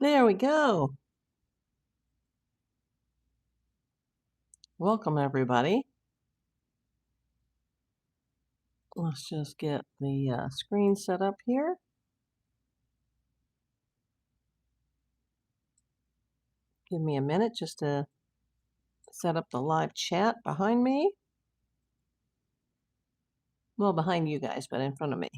There we go. Welcome, everybody. Let's just get the screen set up here. Give me a minute just to set up the live chat behind me. Well, behind you guys, but in front of me.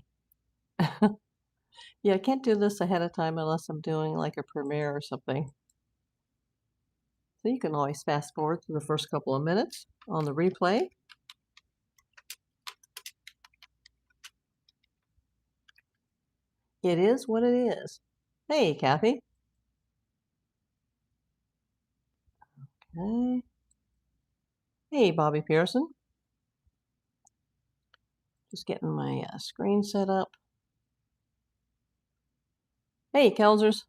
Yeah, I can't do this ahead of time unless I'm doing like a premiere or something. So you can always fast forward to the first couple of minutes on the replay. It is what it is. Hey, Kathy. Okay. Hey, Bobby Pearson. Just getting my screen set up. Hey, Kelsers.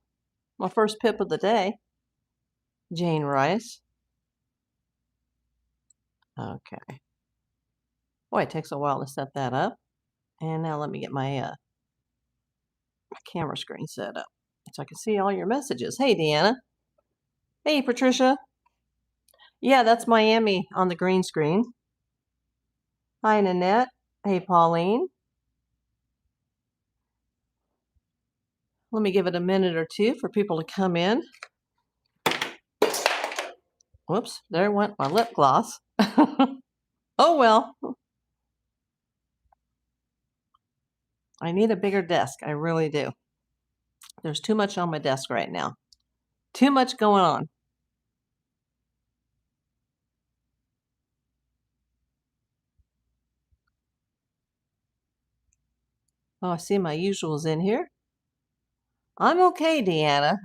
My first pip of the day. Jane Rice. Okay. Boy, it takes a while to set that up. And now let me get my camera screen set up so I can see all your messages. Hey, Deanna. Hey, Patricia. Yeah, that's Miami on the green screen. Hi, Nanette. Hey, Pauline. Let me give it a minute or two for people to come in. Whoops, there went my lip gloss. Oh, well. I need a bigger desk. I really do. There's too much on my desk right now. Too much going on. Oh, I see my usuals in here. I'm okay, Deanna.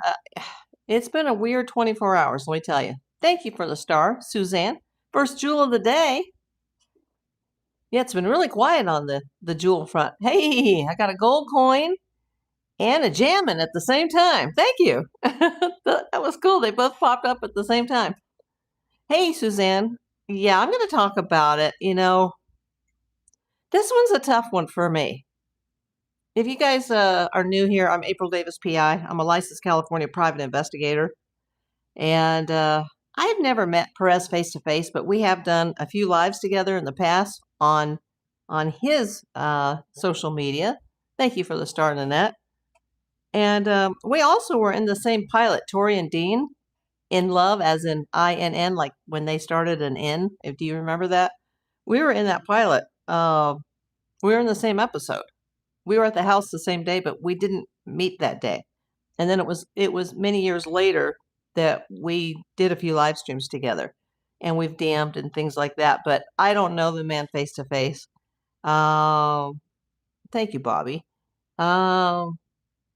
It's been a weird 24 hours, let me tell you. Thank you for the star, Suzanne. First jewel of the day. Yeah, it's been really quiet on the jewel front. Hey, I got a gold coin and a jammin' at the same time. Thank you. That was cool. They both popped up at the same time. Hey, Suzanne. Yeah, I'm going to talk about it. You know, this one's a tough one for me. If you guys are new here, I'm April Davis, PI. I'm a licensed California private investigator. And I've never met Perez face to face, but we have done a few lives together in the past on his social media. Thank you for the start, Annette. And we also were in the same pilot, Tori and Dean, in love, as in INN, like when they started an N. Do you remember that? We were in that pilot. We were in the same episode. We were at the house the same day, but we didn't meet that day. And then it was many years later that we did a few live streams together, and we've DM'd and things like that. But I don't know the man face to face. Thank you, Bobby.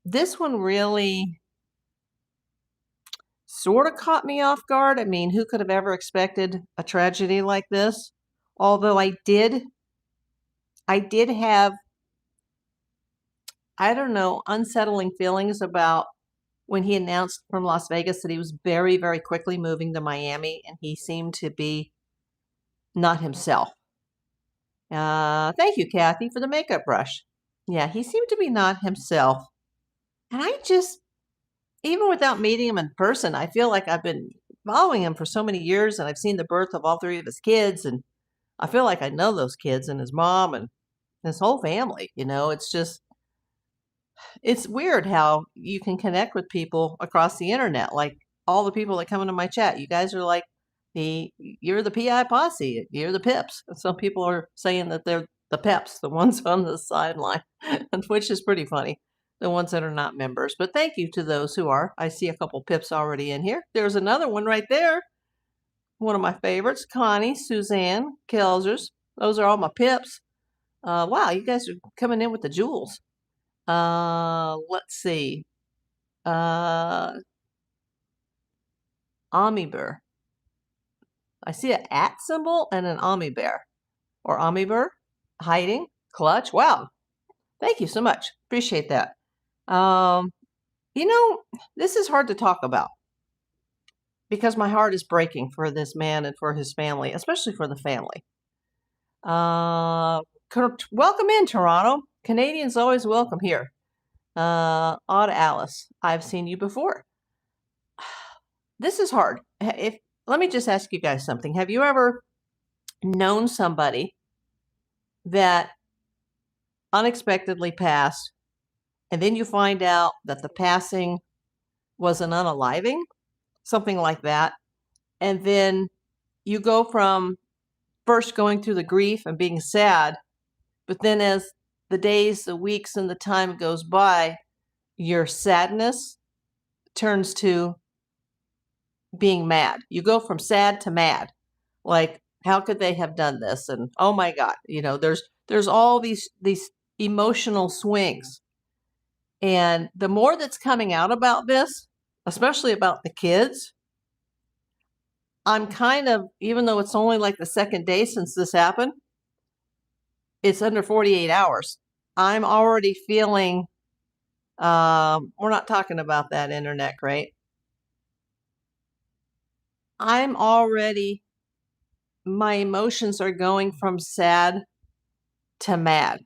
This one really sort of caught me off guard. I mean, who could have ever expected a tragedy like this? Although I did have, I don't know, unsettling feelings about when he announced from Las Vegas that he was very, very quickly moving to Miami, and he seemed to be not himself. Thank you, Kathy, for the makeup brush. Yeah, he seemed to be not himself. And I just, even without meeting him in person, I feel like I've been following him for so many years, and I've seen the birth of all three of his kids, and I feel like I know those kids and his mom and his whole family. You know, it's just, it's weird how you can connect with people across the internet. Like all the people that come into my chat, you guys are like you're the PI posse, you're the pips. And some people are saying that they're the peps, the ones on the sideline, which is pretty funny, the ones that are not members. But thank you to those who are. I see a couple pips already in here. There's another one right there. One of my favorites, Connie, Suzanne, Kelsers. Those are all my pips. Wow, you guys are coming in with the jewels. Let's see. Ami bear. I see an @ symbol and an Ami bear or Ami bear hiding. Clutch. Wow. Thank you so much. Appreciate that. You know, this is hard to talk about because my heart is breaking for this man and for his family, especially for the family. Welcome in, Toronto. Canadians always welcome here. Odd Alice, I've seen you before. this is hard. Let me just ask you guys something. Have you ever known somebody that unexpectedly passed, and then you find out that the passing was an unaliving, something like that, and then you go from first going through the grief and being sad, but then as the days, the weeks, and the time goes by, your sadness turns to being mad. You go from sad to mad. Like, how could they have done this? And oh my God, there's all these emotional swings. And the more that's coming out about this, especially about the kids, I'm kind of, even though it's only like the second day since this happened, it's under 48 hours. I'm already feeling, we're not talking about that internet, right? I'm already, my emotions are going from sad to mad.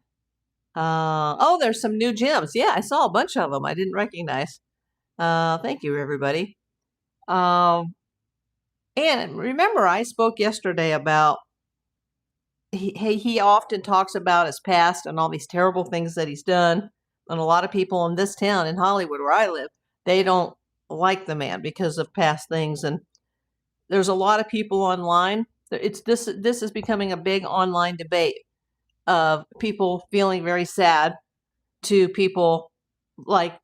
Oh, there's some new gems. Yeah, I saw a bunch of them I didn't recognize. Thank you, everybody. And remember, I spoke yesterday about he often talks about his past and all these terrible things that he's done. And a lot of people in this town, in Hollywood, where I live, they don't like the man because of past things. And there's a lot of people online. This is becoming a big online debate of people feeling very sad to people like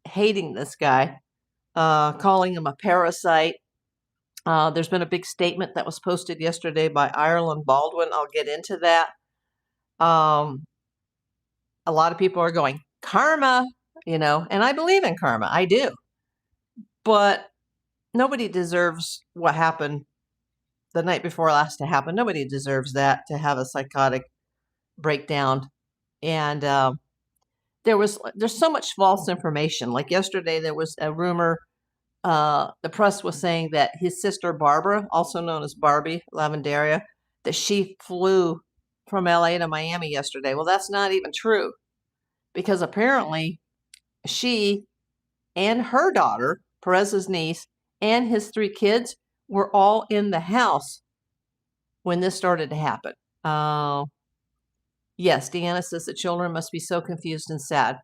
hating this guy, calling him a parasite. There's been a big statement that was posted yesterday by Ireland Baldwin. I'll get into that. A lot of people are going, karma, and I believe in karma. I do. But nobody deserves what happened the night before last to happen. Nobody deserves that, to have a psychotic breakdown. And there's so much false information. Like yesterday, there was a rumor. The press was saying that his sister Barbara, also known as Barbie Lavandaria, that she flew from LA to Miami yesterday. Well, that's not even true, because apparently she and her daughter, Perez's niece, and his 3 kids were all in the house when this started to happen. Yes, Deanna says the children must be so confused and sad.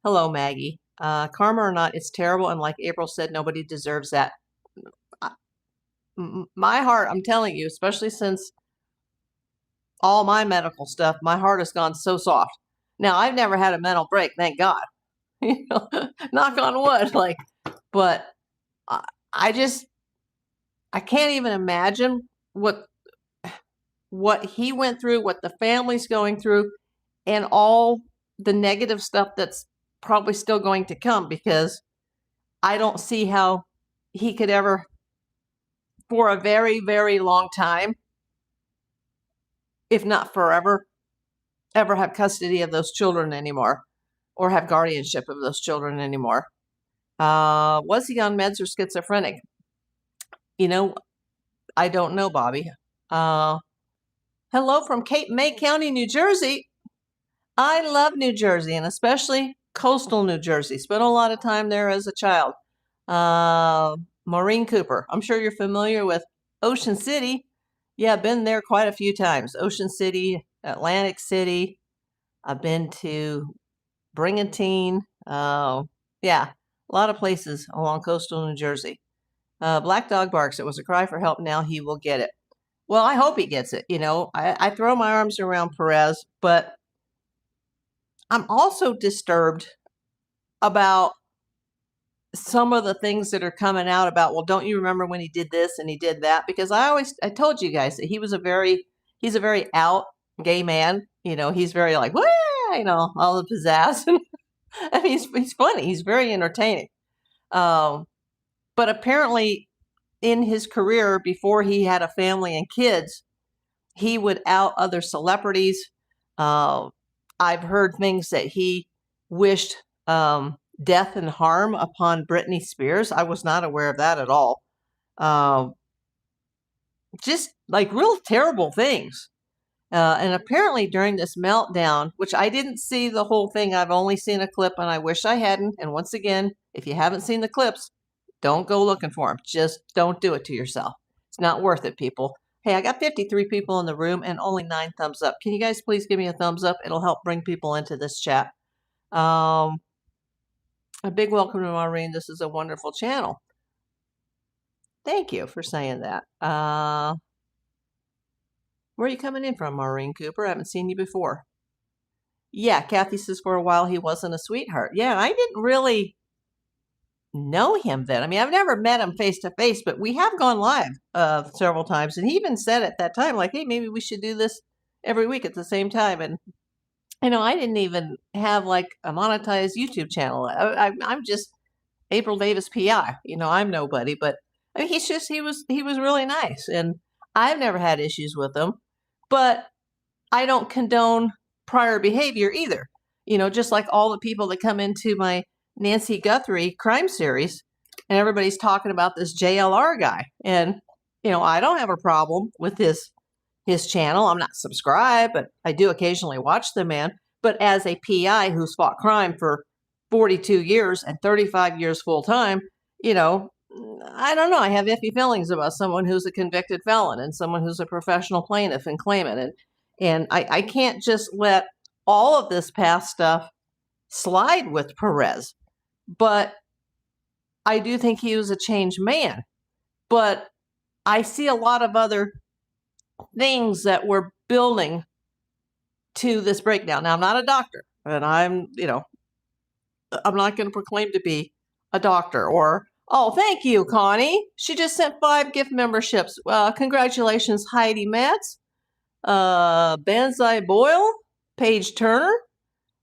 Hello, Maggie. Karma or not, it's terrible. And like April said, nobody deserves that. My heart, I'm telling you, especially since all my medical stuff, my heart has gone so soft. Now, I've never had a mental break, thank God. Knock on wood. But I can't even imagine what he went through, what the family's going through, and all the negative stuff that's probably still going to come, because I don't see how he could ever, for a very, very long time, if not forever, ever have custody of those children anymore, or have guardianship of those children anymore. Was he on meds or schizophrenic? I don't know, Bobby. Hello from Cape May County, New Jersey. I love New Jersey, and especially coastal New Jersey. Spent a lot of time there as a child. Maureen Cooper, I'm sure you're familiar with Ocean City. Yeah, I've been there quite a few times. Ocean City, Atlantic City. I've been to Brigantine. Yeah, a lot of places along coastal New Jersey. Black Dog Barks. It was a cry for help. Now he will get it. Well, I hope he gets it. I throw my arms around Perez, but I'm also disturbed about some of the things that are coming out about, well, don't you remember when he did this and he did that? Because I told you guys that he's a very out gay man. He's very like, wah, all the pizzazz. I mean, he's funny. He's very entertaining. But apparently in his career, before he had a family and kids, he would out other celebrities. I've heard things that he wished death and harm upon Britney Spears. I was not aware of that at all. Just like real terrible things. And apparently during this meltdown, which I didn't see the whole thing, I've only seen a clip, and I wish I hadn't. And once again, if you haven't seen the clips, Don't go looking for them. Just don't do it to yourself. It's not worth it, people. Hey, I got 53 people in the room and only 9 thumbs up. Can you guys please give me a thumbs up? It'll help bring people into this chat. A big welcome to Maureen. This is a wonderful channel. Thank you for saying that. Where are you coming in from, Maureen Cooper? I haven't seen you before. Yeah, Kathy says for a while he wasn't a sweetheart. Yeah, I didn't really know him then. I mean, I've never met him face to face, but we have gone live several times. And he even said at that time, like, hey, maybe we should do this every week at the same time. And, I didn't even have like a monetized YouTube channel. I'm just April Davis PI. I'm nobody, but I mean, he was really nice. And I've never had issues with him, but I don't condone prior behavior either. Just like all the people that come into my Nancy Guthrie crime series and everybody's talking about this JLR guy. And, I don't have a problem with his channel. I'm not subscribed, but I do occasionally watch the man. But as a PI who's fought crime for 42 years and 35 years full time, I don't know. I have iffy feelings about someone who's a convicted felon and someone who's a professional plaintiff and claimant. And I can't just let all of this past stuff slide with Perez. But I do think he was a changed man. But I see a lot of other things that were building to this breakdown. Now, I'm not a doctor, and I'm not going to proclaim to be a doctor or, oh, thank you, Connie. She just sent 5 gift memberships. Congratulations, Heidi Matz, Banzai Boyle, Paige Turner,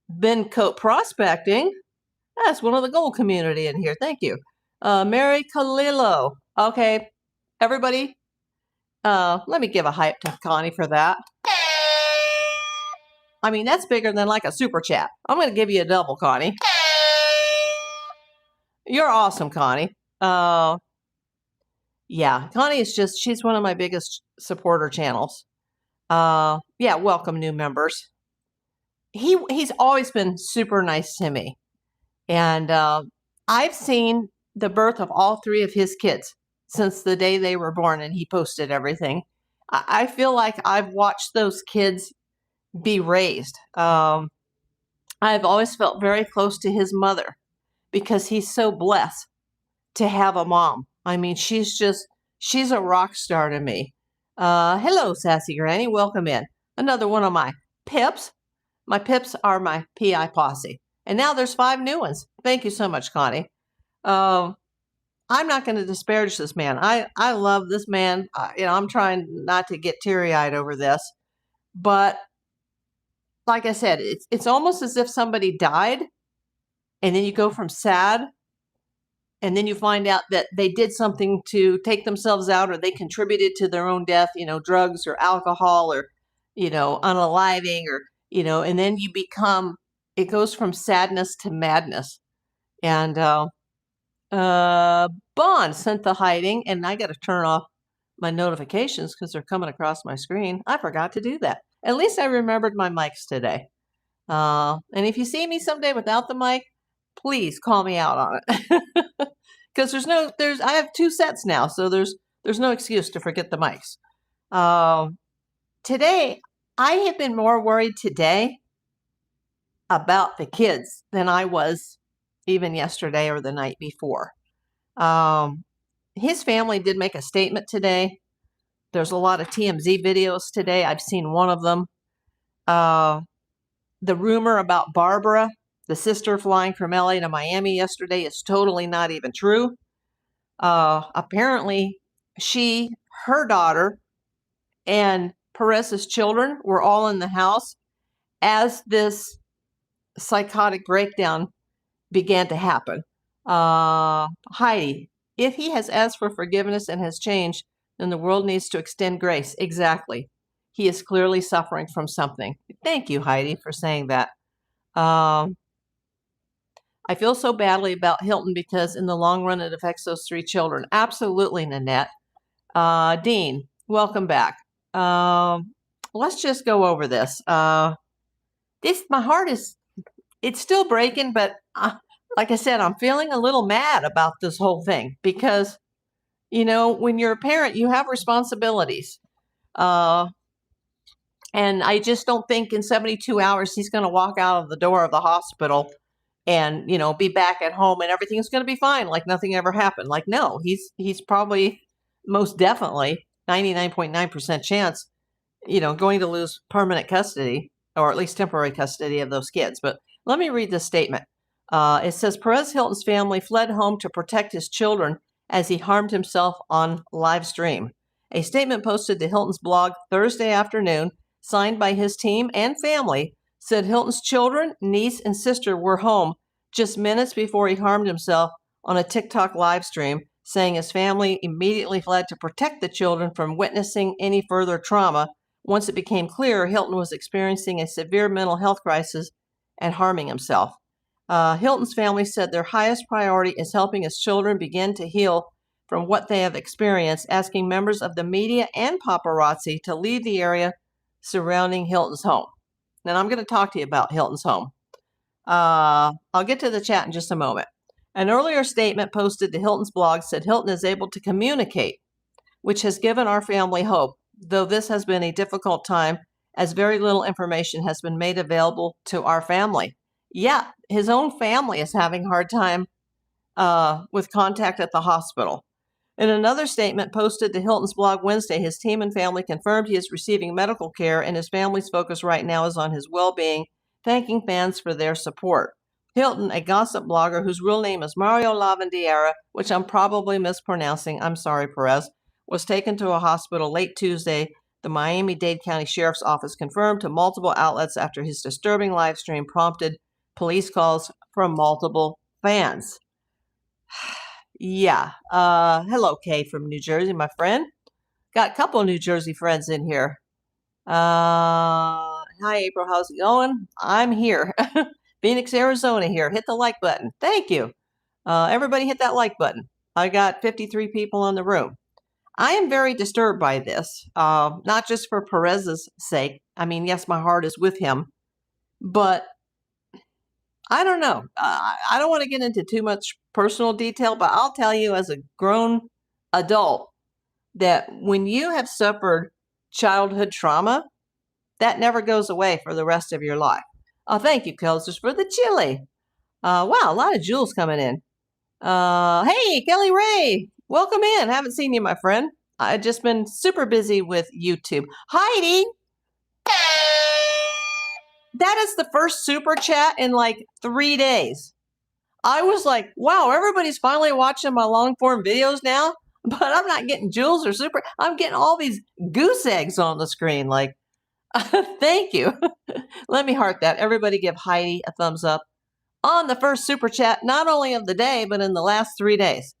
Ben Coat Prospecting. That's one of the gold community in here. Thank you. Mary Kalilo. Okay, everybody, let me give a hype to Connie for that. I mean, that's bigger than like a super chat. I'm going to give you a double, Connie. You're awesome, Connie. Yeah, Connie is she's one of my biggest supporter channels. Yeah, welcome new members. He's always been super nice to me. And I've seen the birth of all 3 of his kids since the day they were born, and he posted everything. I feel like I've watched those kids be raised. I've always felt very close to his mother because he's so blessed to have a mom. I mean, she's a rock star to me. Hello, Sassy Granny. Welcome in. Another one of my pips. My pips are my PI posse. And now there's 5 new ones. Thank you so much, Connie. I'm not going to disparage this man. I love this man. I'm trying not to get teary-eyed over this. But like I said, it's almost as if somebody died, and then you go from sad, and then you find out that they did something to take themselves out, or they contributed to their own death, drugs or alcohol or, unaliving or, and then you become, it goes from sadness to madness. And Bond sent the hiding, and I got to turn off my notifications because they're coming across my screen. I forgot to do that. At least I remembered my mics today. And if you see me someday without the mic, please call me out on it. Because I have 2 sets now, so there's no excuse to forget the mics. Today, I have been more worried today about the kids than I was even yesterday or the night before. His family did make a statement today. There's a lot of TMZ videos today. I've seen one of them. The rumor about Barbara, the sister flying from LA to Miami yesterday, is totally not even true. Apparently, her daughter, and Perez's children were all in the house as this psychotic breakdown began to happen. Heidi, if he has asked for forgiveness and has changed, then the world needs to extend grace. Exactly. He is clearly suffering from something. Thank you, Heidi, for saying that. I feel so badly about Hilton because in the long run, it affects those 3 children. Absolutely, Nanette. Dean, welcome back. Let's just go over this. My heart it's still breaking, but like I said, I'm feeling a little mad about this whole thing because, when you're a parent, you have responsibilities. And I just don't think in 72 hours he's going to walk out of the door of the hospital and, be back at home and everything's going to be fine, like nothing ever happened. Like, no, he's probably most definitely 99.9% chance, going to lose permanent custody or at least temporary custody of those kids. But let me read this statement. It says Perez Hilton's family fled home to protect his children as he harmed himself on live stream. A statement posted to Hilton's blog Thursday afternoon, signed by his team and family, said Hilton's children, niece, and sister were home just minutes before he harmed himself on a TikTok live stream, saying his family immediately fled to protect the children from witnessing any further trauma once it became clear Hilton was experiencing a severe mental health crisis and harming himself. Hilton's family said their highest priority is helping his children begin to heal from what they have experienced, asking members of the media and paparazzi to leave the area surrounding Hilton's home. And I'm going to talk to you about Hilton's home. I'll get to the chat in just a moment. An earlier statement posted to Hilton's blog said Hilton is able to communicate, which has given our family hope, though this has been a difficult time as very little information has been made available to our family. Yeah, his own family is having a hard time with contact at the hospital. In another statement posted to Hilton's blog Wednesday, his team and family confirmed he is receiving medical care and his family's focus right now is on his well-being, thanking fans for their support. Hilton, a gossip blogger whose real name is Mario Lavandiera, which I'm probably mispronouncing, I'm sorry, Perez, was taken to a hospital late Tuesday, the Miami-Dade County Sheriff's Office confirmed to multiple outlets after his disturbing live stream prompted police calls from multiple fans. Yeah. Hello, Kay from New Jersey, my friend. Got a couple of New Jersey friends in here. Hi, April. How's it going? I'm here. Phoenix, Arizona here. Hit the like button. Thank you. Everybody hit that like button. I got 53 people in the room. I am very disturbed by this, not just for Perez's sake. I mean, yes, my heart is with him, but I don't know. I don't want to get into too much personal detail, but I'll tell you as a grown adult that when you have suffered childhood trauma, that never goes away for the rest of your life. Thank you, Kelsa, for the chili. Wow, a lot of jewels coming in. Hey, Kelly Ray, welcome in. Haven't seen you, my friend. I've just been super busy with YouTube. Heidi! That is the first super chat in like 3 days. I was like, wow, everybody's finally watching my long form videos now, but I'm not getting jewels or super. I'm getting all these goose eggs on the screen. Like, thank you. Let me heart that. Everybody give Heidi a thumbs up on the first super chat, not only of the day, but in the last 3 days.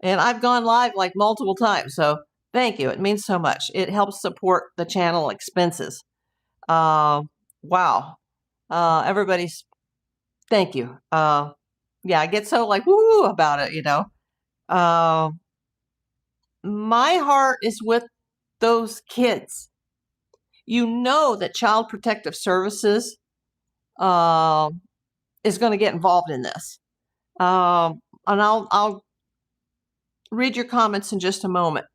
And I've gone live like multiple times. So thank you. It means so much. It helps support the channel expenses. Wow. Everybody's, thank you. Yeah, I get so like, woo about it, my heart is with those kids. You know that Child Protective Services, is going to get involved in this. And I'll read your comments in just a moment.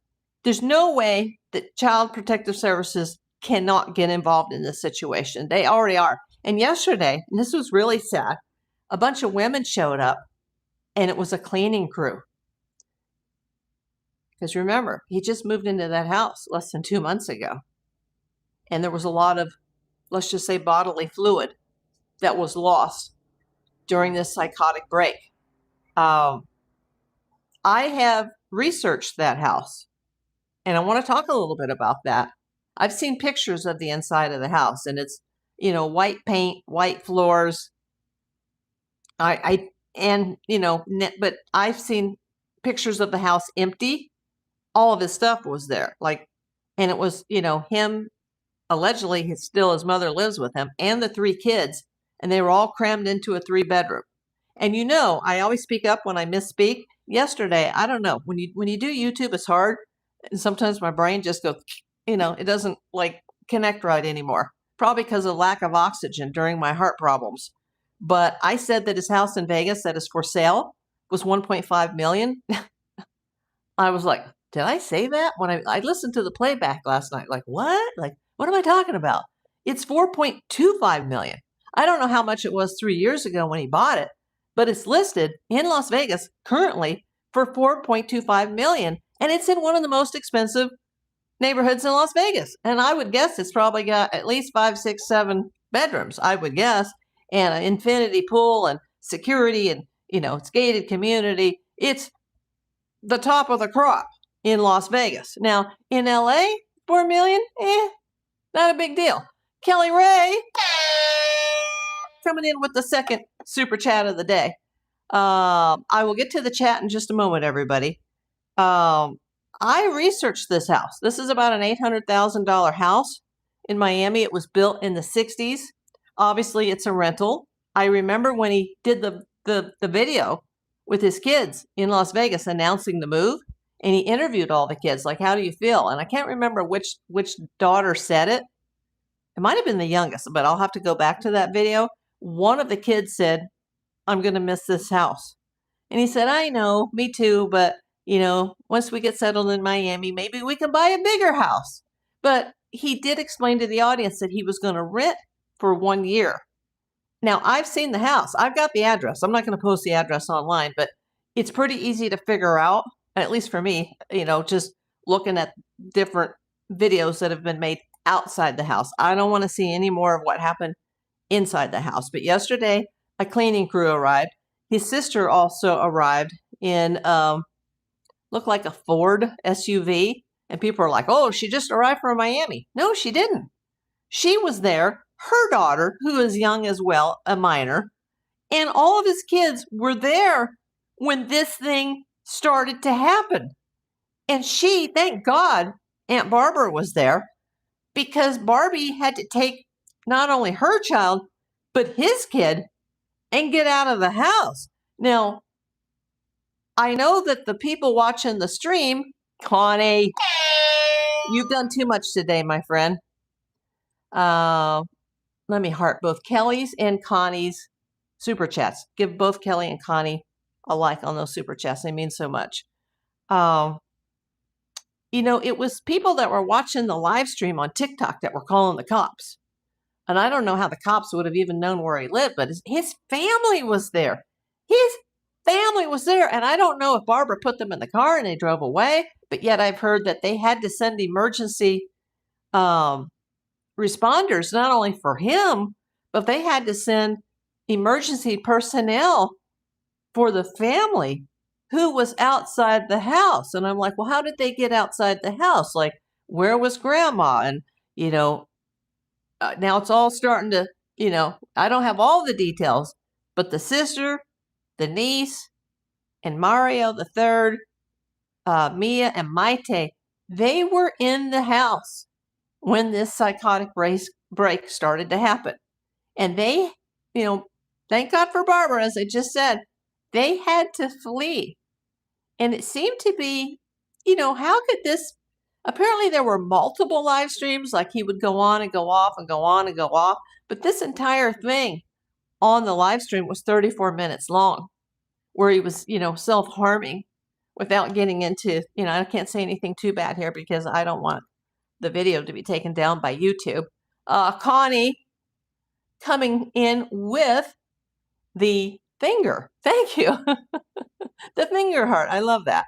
There's no way that Child Protective Services cannot get involved in this situation. They already are. And yesterday, and this was really sad, a bunch of women showed up and it was a cleaning crew. Because remember, he just moved into that house less than 2 months ago. And there was a lot of, let's just say, bodily fluid that was lost during this psychotic break. I have researched that house, and I want to talk a little bit about that. I've seen pictures of the inside of the house, and it's, white paint, white floors. But I've seen pictures of the house empty. All of his stuff was there, and it was, him. Allegedly, his mother lives with him and the 3 kids, and they were all crammed into a 3-bedroom. And I always speak up when I misspeak. Yesterday, I don't know, when you do YouTube, it's hard, and sometimes my brain just goes, it doesn't connect right anymore. Probably because of lack of oxygen during my heart problems. But I said that his house in Vegas that is for sale was $1.5 million. I was like, did I say that? When I listened to the playback last night, like, what? Like, what am I talking about? It's $4.25 million. I don't know how much it was 3 years ago when he bought it, but it's listed in Las Vegas currently for $4.25 million. And it's in one of the most expensive neighborhoods in Las Vegas. And I would guess it's probably got at least 5, 6, 7 bedrooms, I would guess, and an infinity pool and security and, it's gated community. It's the top of the crop in Las Vegas. Now, in LA, $4 million, not a big deal. Kelly Ray coming in with the second super chat of the day. I will get to the chat in just a moment, everybody. I researched this house. This is about an $800,000 house in Miami. It was built in the 60s. Obviously, it's a rental. I remember when he did the video with his kids in Las Vegas announcing the move, and he interviewed all the kids, like, how do you feel? And I can't remember which daughter said it. It might have been the youngest, but I'll have to go back to that video. One of the kids said, I'm going to miss this house. And he said, I know, me too, but, once we get settled in Miami, maybe we can buy a bigger house. But he did explain to the audience that he was going to rent for 1 year. Now, I've seen the house. I've got the address. I'm not going to post the address online, but it's pretty easy to figure out, at least for me, just looking at different videos that have been made outside the house. I don't want to see any more of what happened inside the house. But yesterday, a cleaning crew arrived. His sister also arrived in, looked like a Ford SUV. And people are like, oh, she just arrived from Miami. No, she didn't. She was there. Her daughter, who is young as well, a minor, and all of his kids were there when this thing started to happen. And she, thank God, Aunt Barbara was there, because Barbie had to take not only her child, but his kid and get out of the house. Now, I know that the people watching the stream, Connie, you've done too much today, my friend. Let me heart both Kelly's and Connie's super chats. Give both Kelly and Connie a like on those super chats. They mean so much. It was people that were watching the live stream on TikTok that were calling the cops. And I don't know how the cops would have even known where he lived, but his family was there. His family was there. And I don't know if Barbara put them in the car and they drove away, but yet I've heard that they had to send emergency responders, not only for him, but they had to send emergency personnel for the family who was outside the house. And I'm like, well, how did they get outside the house? Like, where was grandma? And, now it's all starting to, I don't have all the details, but the sister, the niece, and Mario the third, Mia and Maite, they were in the house when this psychotic break started to happen. And they, thank God for Barbara, as I just said, they had to flee. And it seemed to be, how could this, apparently there were multiple live streams, like he would go on and go off and go on and go off. But this entire thing on the live stream was 34 minutes long, where he was, self-harming without getting into, I can't say anything too bad here because I don't want the video to be taken down by YouTube. Connie coming in with the finger. Thank you. The finger heart. I love that.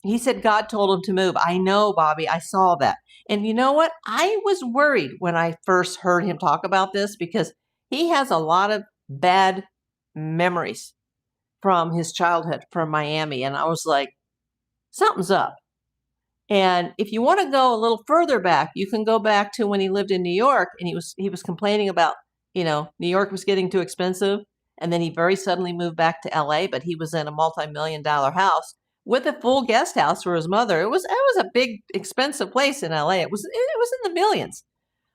He said God told him to move. I know, Bobby. I saw that. And you know what? I was worried when I first heard him talk about this because he has a lot of bad memories from his childhood from Miami. And I was like, something's up. And if you want to go a little further back, you can go back to when he lived in New York and he was complaining about, New York was getting too expensive. And then he very suddenly moved back to LA, but he was in a multi-million-dollar house with a full guest house for his mother. It was a big, expensive place in LA. It was in the millions.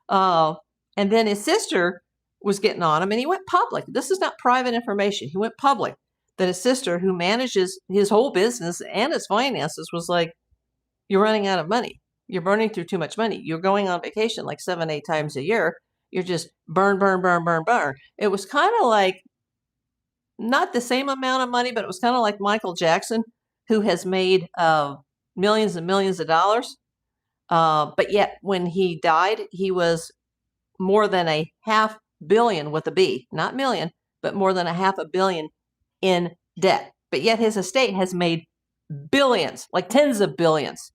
And then his sister was getting on him and he went public. This is not private information. He went public that his sister, who manages his whole business and his finances, was like, you're running out of money. You're burning through too much money. You're going on vacation like 7-8 times a year. You're just burn, burn, burn, burn, burn. It was kind of like not the same amount of money, but it was kind of like Michael Jackson, who has made millions and millions of dollars. But yet when he died, he was more than a $500 million with a B, not million, but more than a $500 million in debt. But yet his estate has made billions, like tens of billions.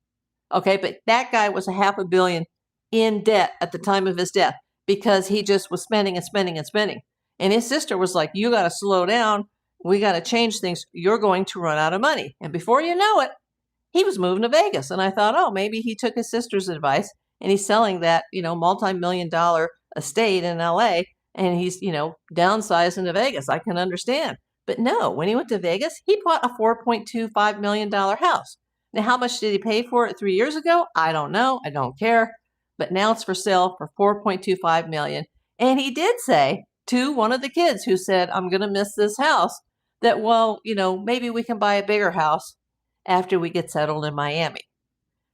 Okay, but that guy was a $500 million in debt at the time of his death because he just was spending and spending and spending. And his sister was like, you got to slow down. We got to change things. You're going to run out of money. And before you know it, he was moving to Vegas. And I thought, oh, maybe he took his sister's advice and he's selling that, multi-million-dollar estate in LA and he's, downsizing to Vegas. I can understand. But no, when he went to Vegas, he bought a $4.25 million house. Now, how much did he pay for it 3 years ago? I don't know. I don't care. But now it's for sale for $4.25 million. And he did say to one of the kids who said, I'm going to miss this house, that, well, maybe we can buy a bigger house after we get settled in Miami.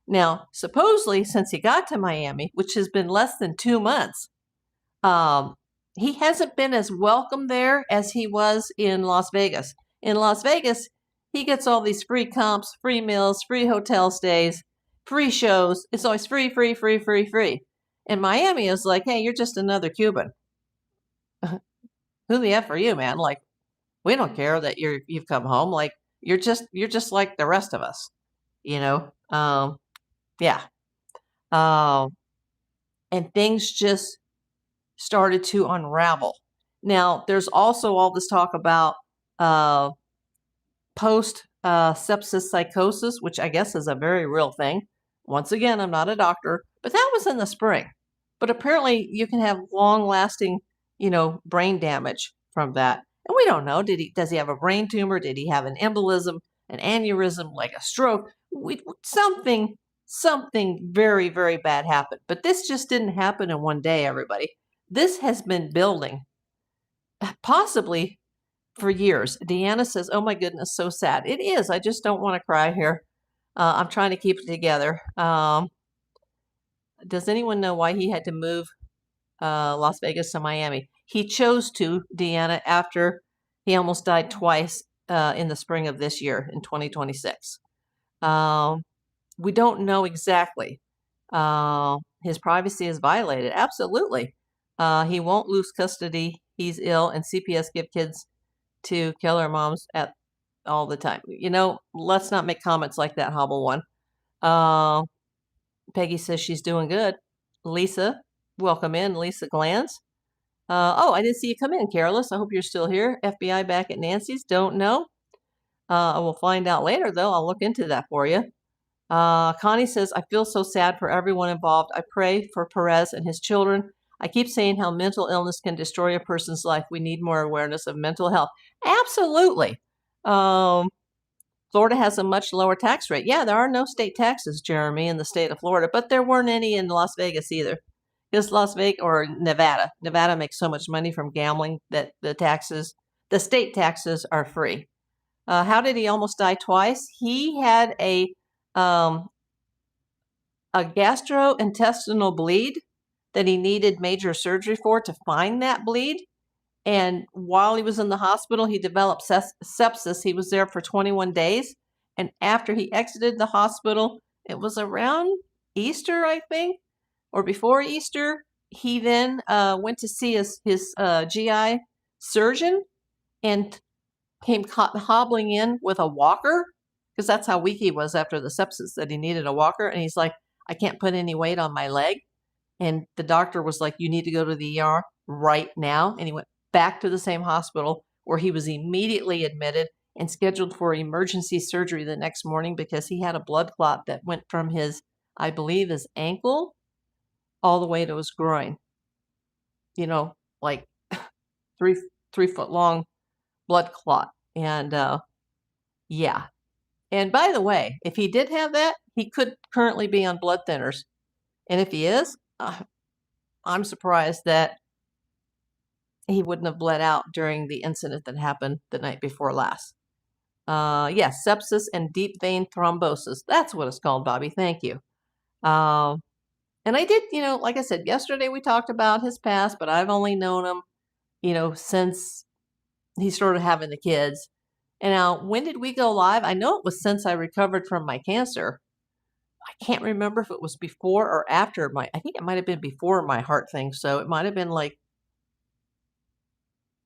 Now, supposedly, since he got to Miami, which has been less than 2 months, he hasn't been as welcome there as he was in Las Vegas. In Las Vegas, he gets all these free comps, free meals, free hotel stays, free shows. It's always free, free, free, free, free. And Miami is like, hey, you're just another Cuban. Who the F are you, man? Like, we don't care that you've come home. Like, you're just like the rest of us, yeah. And things just started to unravel. Now, there's also all this talk about post sepsis psychosis, which I guess is a very real thing. Once again, I'm not a doctor, but that was in the spring. But apparently you can have long-lasting, brain damage from that. And we don't know. Does he have a brain tumor? Did he have an embolism, an aneurysm, like a stroke? Something very, very bad happened. But this just didn't happen in one day, everybody. This has been building, possibly for years. Deanna says, oh my goodness, so sad. It is. I just don't want to cry here. I'm trying to keep it together. Does anyone know why he had to move Las Vegas to Miami? He chose to, Deanna, after he almost died twice in the spring of this year, in 2026. We don't know exactly. His privacy is violated. Absolutely. He won't lose custody. He's ill, and CPS give kids to killer moms at all the time. Let's not make comments like that, Hobble One. Peggy says she's doing good. Lisa, welcome in. Lisa Glanz. Oh, I didn't see you come in, Careless. I hope you're still here. FBI back at Nancy's. Don't know. I will find out later, though. I'll look into that for you. Connie says, I feel so sad for everyone involved. I pray for Perez and his children. I keep saying how mental illness can destroy a person's life. We need more awareness of mental health. Absolutely. Florida has a much lower tax rate. Yeah, there are no state taxes, Jeremy, in the state of Florida, but there weren't any in Las Vegas either. Because Las Vegas or Nevada. Nevada makes so much money from gambling that the state taxes are free. How did he almost die twice? He had a gastrointestinal bleed that he needed major surgery for to find that bleed. And while he was in the hospital, he developed sepsis. He was there for 21 days. And after he exited the hospital, it was around Easter, I think, or before Easter, he then went to see his GI surgeon and came hobbling in with a walker, because that's how weak he was after the sepsis, that he needed a walker. And he's like, I can't put any weight on my leg. And the doctor was like, you need to go to the ER right now. And he went back to the same hospital where he was immediately admitted and scheduled for emergency surgery the next morning because he had a blood clot that went from his, I believe, his ankle all the way to his groin. Like 3 foot long blood clot. And yeah. And by the way, if he did have that, he could currently be on blood thinners. And if he is, I'm surprised that he wouldn't have bled out during the incident that happened the night before last. Yes, sepsis and deep vein thrombosis. That's what it's called, Bobby. Thank you. And I did, like I said, yesterday we talked about his past, but I've only known him, since he started having the kids. And now, when did we go live? I know it was since I recovered from my cancer. I can't remember if it was before or after I think it might have been before my heart thing. So it might have been like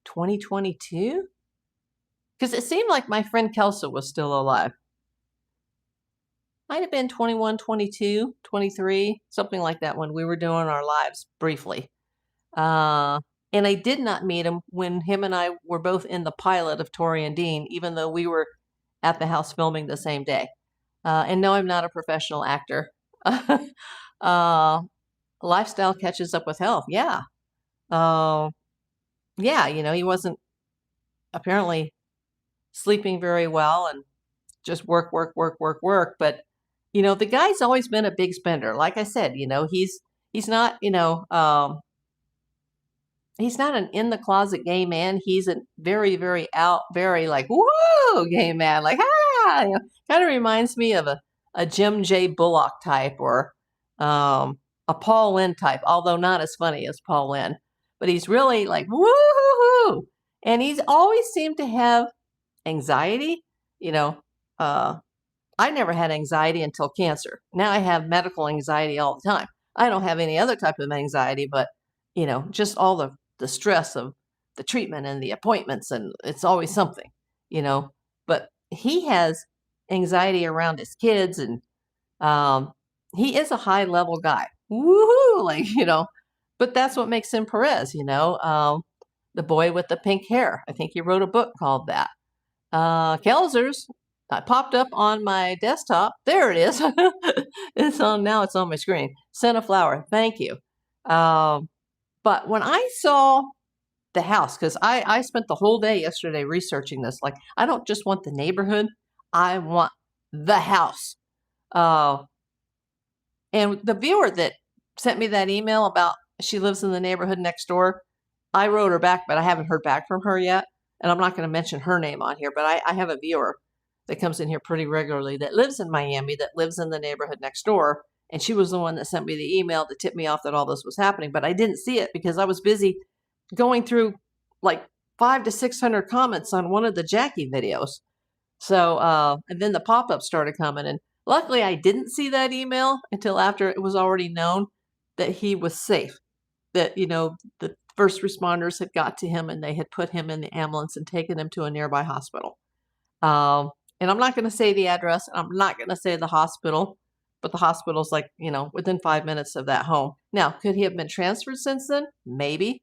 2022. Because it seemed like my friend Kelsa was still alive. Might have been 21, 22, 23, something like that when we were doing our lives briefly. And I did not meet him when him and I were both in the pilot of Tori and Dean, even though we were at the house filming the same day. And no, I'm not a professional actor. Lifestyle catches up with health. Yeah. Yeah, he wasn't apparently sleeping very well and just work. But, the guy's always been a big spender. Like I said, he's not, he's not an in the closet gay man. He's a very, very out, very like, whoa, gay man. Like, kind of reminds me of a Jim J. Bullock type or a Paul Lynde type, although not as funny as Paul Lynde. But he's really like, woo-hoo-hoo. And he's always seemed to have anxiety. I never had anxiety until cancer. Now I have medical anxiety all the time. I don't have any other type of anxiety, but, just all the stress of the treatment and the appointments, and it's always something, But he has anxiety around his kids, and he is a high level guy. Woohoo! Like, but that's what makes him Perez, the boy with the pink hair. I think he wrote a book called that. Kelzers popped up on my desktop. There it is. It's on my screen. Sent a flower. Thank you. But when I saw the house, because I spent the whole day yesterday researching this, like, I don't just want the neighborhood, I want the house. And the viewer that sent me that email about she lives in the neighborhood next door, I wrote her back, but I haven't heard back from her yet. And I'm not going to mention her name on here, but I have a viewer that comes in here pretty regularly that lives in Miami, that lives in the neighborhood next door. And she was the one that sent me the email to tip me off that all this was happening. But I didn't see it because I was busy going through like 500 to 600 comments on one of the Jackie videos. So, and then the pop-up started coming. And luckily I didn't see that email until after it was already known that he was safe. That, the first responders had got to him and they had put him in the ambulance and taken him to a nearby hospital. And I'm not going to say the address. I'm not going to say the hospital, but the hospital's like, within 5 minutes of that home. Now, could he have been transferred since then? Maybe,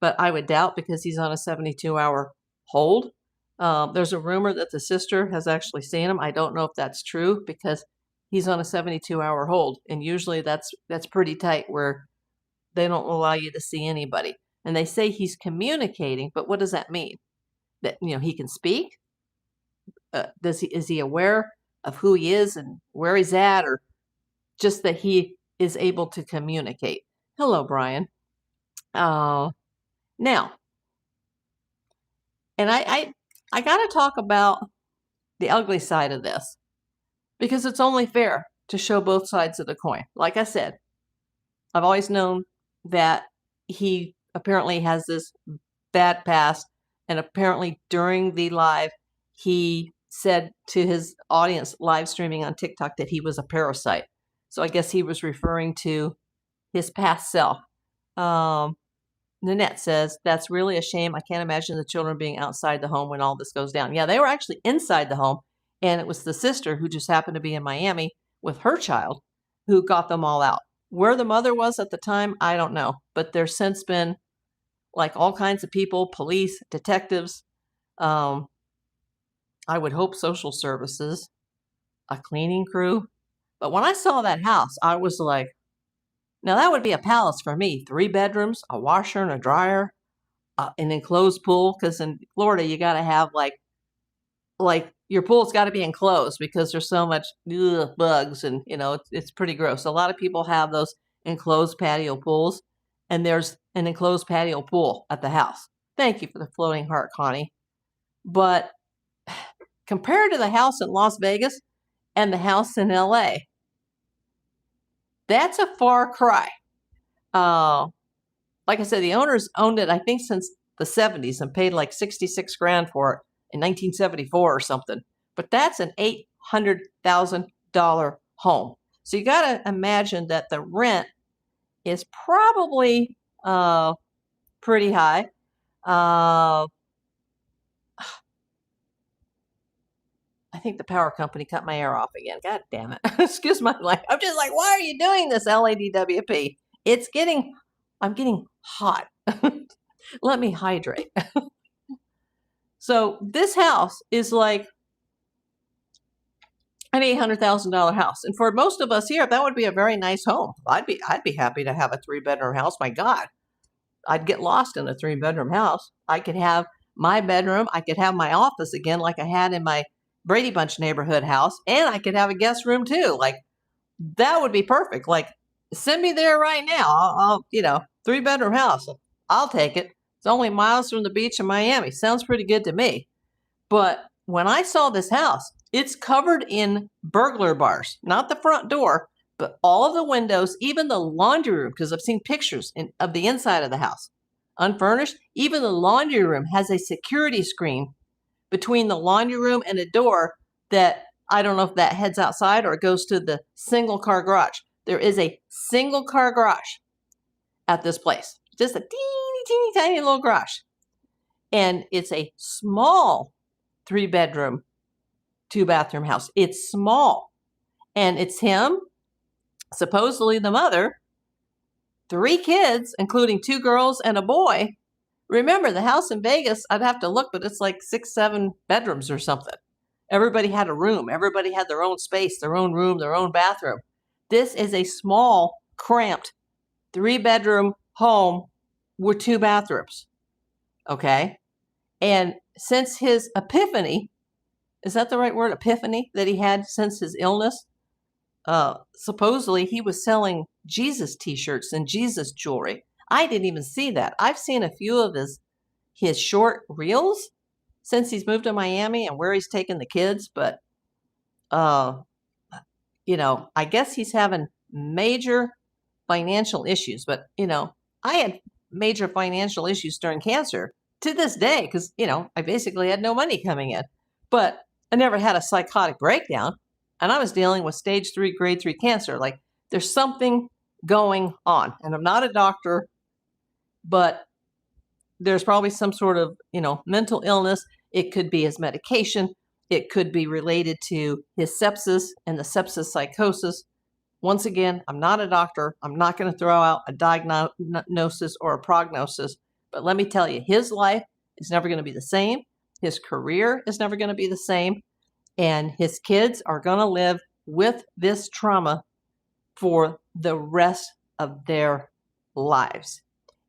but I would doubt because he's on a 72-hour hold. There's a rumor that the sister has actually seen him. I don't know if that's true because he's on a 72-hour hold. And usually that's pretty tight where they don't allow you to see anybody. And they say he's communicating, but what does that mean? That, he can speak? Is he aware of who he is and where he's at, or just that he is able to communicate? Hello, Brian. Now, and I got to talk about the ugly side of this because it's only fair to show both sides of the coin. Like I said, I've always known that he apparently has this bad past, and apparently during the live, he said to his audience live streaming on TikTok that he was a parasite. So I guess he was referring to his past self. Nanette says, that's really a shame. I can't imagine the children being outside the home when all this goes down. Yeah, they were actually inside the home, and it was the sister who just happened to be in Miami with her child who got them all out. Where the mother was at the time, I don't know. But there's since been like all kinds of people, police, detectives, I would hope social services, a cleaning crew. But when I saw that house, I was like, now that would be a palace for me. 3 bedrooms, a washer and a dryer, an enclosed pool. Because in Florida, you got to have like your pool's got to be enclosed because there's so much bugs and, it's pretty gross. A lot of people have those enclosed patio pools, and there's an enclosed patio pool at the house. Thank you for the floating heart, Connie. But compared to the house in Las Vegas and the house in LA, That's a far cry. Like I said, the owners owned it, I think, since the 70s and paid like 66 grand for it in 1974 or something. But that's an $800,000 home. So you got to imagine that the rent is probably pretty high. I think the power company cut my air off again. God damn it. Excuse my language. I'm just like, why are you doing this, LADWP? I'm getting hot. Let me hydrate. So this house is like an $800,000 house. And for most of us here, that would be a very nice home. I'd be happy to have a 3-bedroom house. My God, I'd get lost in a 3-bedroom house. I could have my bedroom. I could have my office again, like I had in my Brady Bunch neighborhood house. And I could have a guest room too. Like, that would be perfect. Like, send me there right now. I'll 3-bedroom house. I'll take it. It's only miles from the beach in Miami. Sounds pretty good to me. But when I saw this house, it's covered in burglar bars. Not the front door, but all of the windows, even the laundry room, because I've seen pictures of the inside of the house. Unfurnished, even the laundry room has a security screen between the laundry room and a door that I don't know if that heads outside or it goes to the single car garage. There is a single car garage at this place. Just a teeny tiny little garage. And it's a small 3-bedroom, 2-bathroom house. It's small. And it's him, supposedly the mother, 3 kids, including 2 girls and a boy. Remember, the house in Vegas, I'd have to look, but it's like 6, 7 bedrooms or something. Everybody had a room. Everybody had their own space, their own room, their own bathroom. This is a small, cramped 3-bedroom home with 2 bathrooms. Okay? And since his epiphany, is that the right word? Epiphany that he had since his illness? Supposedly he was selling Jesus t-shirts and Jesus jewelry. I didn't even see that. I've seen a few of his short reels since he's moved to Miami and where he's taken the kids. But, I guess he's having major financial issues. But, I had major financial issues during cancer to this day because, I basically had no money coming in. But I never had a psychotic breakdown. And I was dealing with stage 3, grade 3 cancer. Like, there's something going on. And I'm not a doctor, but there's probably some sort of, mental illness. It could be his medication. It could be related to his sepsis and the sepsis psychosis. Once again, I'm not a doctor. I'm not going to throw out a diagnosis or a prognosis. But let me tell you, his life is never going to be the same. His career is never going to be the same. And his kids are going to live with this trauma for the rest of their lives.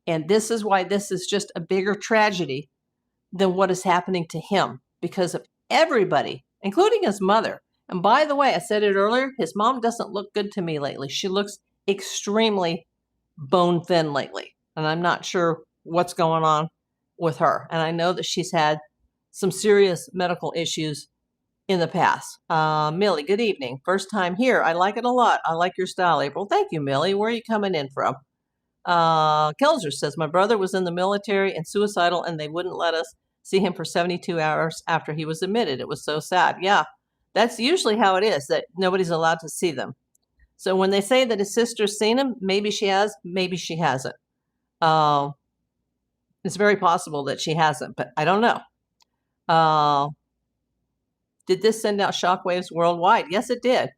And this is why this is just a bigger tragedy than what is happening to him, because of everybody, including his mother. And by the way, I said it earlier, his mom doesn't look good to me lately. She looks extremely bone thin lately. And I'm not sure what's going on with her. And I know that she's had some serious medical issues in the past. Millie, good evening. First time here. I like it a lot. I like your style, April. Thank you, Millie. Where are you coming in from? Kelsa says, my brother was in the military and suicidal, and they wouldn't let us see him for 72 hours after he was admitted. It was so sad. Yeah, that's usually how it is, that nobody's allowed to see them. So when they say that his sister's seen him, maybe she has, maybe she hasn't. It's very possible that she hasn't, but I don't know. Did this send out shockwaves worldwide? Yes, it did.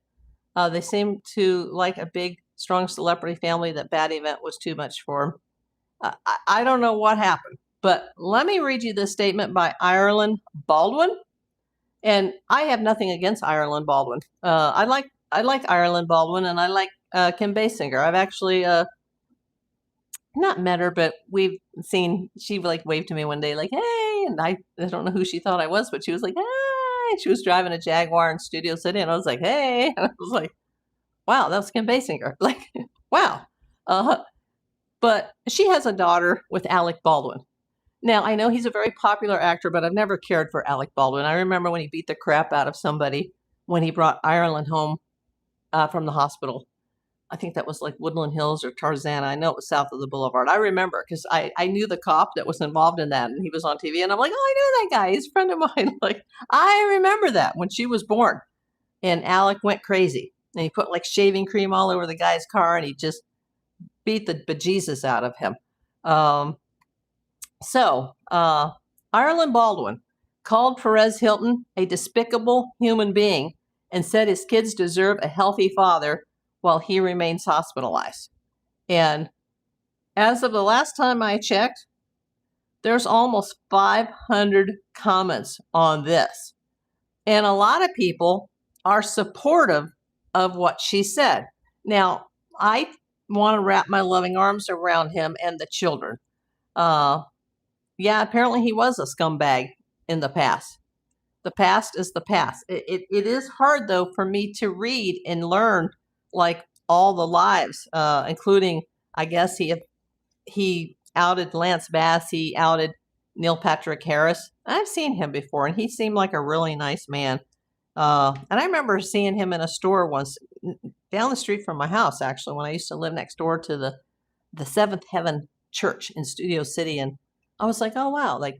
They seem to like a big, strong celebrity family. That bad event was too much for them. I don't know what happened, but let me read you this statement by Ireland Baldwin. And I have nothing against Ireland Baldwin. I like Ireland Baldwin, and I like Kim Basinger. I've actually not met her, but we've seen. She waved to me one day, like, "Hey," and I don't know who she thought I was, but she was like, "Hey." She was driving a Jaguar in Studio City, and I was like, "Hey," and I was like, "Wow, that was Kim Basinger." Like, wow. But she has a daughter with Alec Baldwin. Now, I know he's a very popular actor, but I've never cared for Alec Baldwin. I remember when he beat the crap out of somebody when he brought Ireland home from the hospital. I think that was like Woodland Hills or Tarzana. I know it was south of the boulevard. I remember because I knew the cop that was involved in that, and he was on TV, and I'm like, oh, I know that guy. He's a friend of mine. Like, I remember that when she was born, and Alec went crazy, and he put like shaving cream all over the guy's car, and he just beat the bejesus out of him. Ireland Baldwin called Perez Hilton a despicable human being and said his kids deserve a healthy father while he remains hospitalized. And as of the last time I checked, there's almost 500 comments on this. And a lot of people are supportive of what she said. Now, I want to wrap my loving arms around him and the children. Yeah, apparently he was a scumbag in the past. The past is the past. It is hard, though, for me to read and learn like all the lives, including, I guess he outed Lance Bass. He outed Neil Patrick Harris. I've seen him before, and he seemed like a really nice man. And I remember seeing him in a store once down the street from my house, actually, when I used to live next door to the Seventh Heaven Church in Studio City. And I was like, oh, wow, like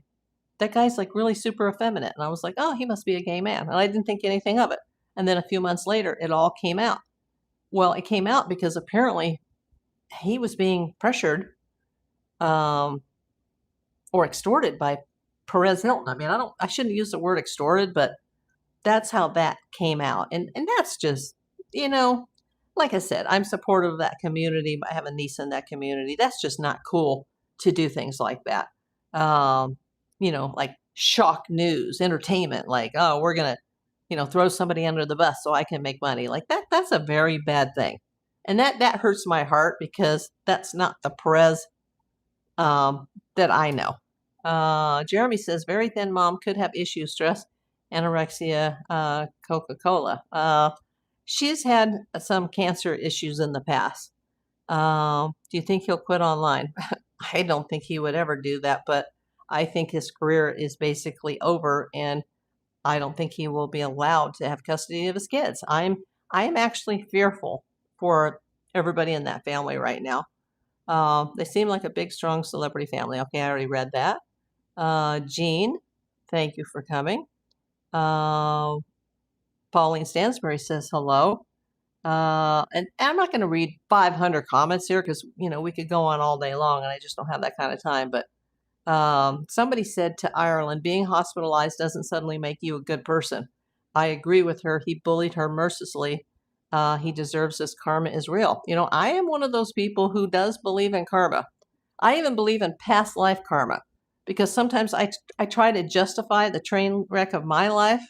that guy's like really super effeminate. And I was like, oh, he must be a gay man. And I didn't think anything of it. And then a few months later, it all came out. Well, it came out because apparently he was being pressured or extorted by Perez Hilton. I mean, I shouldn't use the word extorted, but that's how that came out. And that's just, like I said, I'm supportive of that community. I have a niece in that community. That's just not cool to do things like that. Like shock news, entertainment, like, oh, we're going to, throw somebody under the bus so I can make money. Like that's a very bad thing. And that hurts my heart because that's not the Perez that I know. Jeremy says, very thin mom could have issues, stress, anorexia, Coca-Cola. She's had some cancer issues in the past. Do you think he'll quit online? I don't think he would ever do that, but I think his career is basically over, and I don't think he will be allowed to have custody of his kids. I'm actually fearful for everybody in that family right now. They seem like a big, strong celebrity family. Okay, I already read that. Jean, thank you for coming. Pauline Stansbury says hello. And I'm not going to read 500 comments here because, we could go on all day long, and I just don't have that kind of time. But somebody said to Ireland, being hospitalized doesn't suddenly make you a good person. I agree with her. He bullied her mercilessly. He deserves this. Karma is real. I am one of those people who does believe in karma. I even believe in past life karma because sometimes I try to justify the train wreck of my life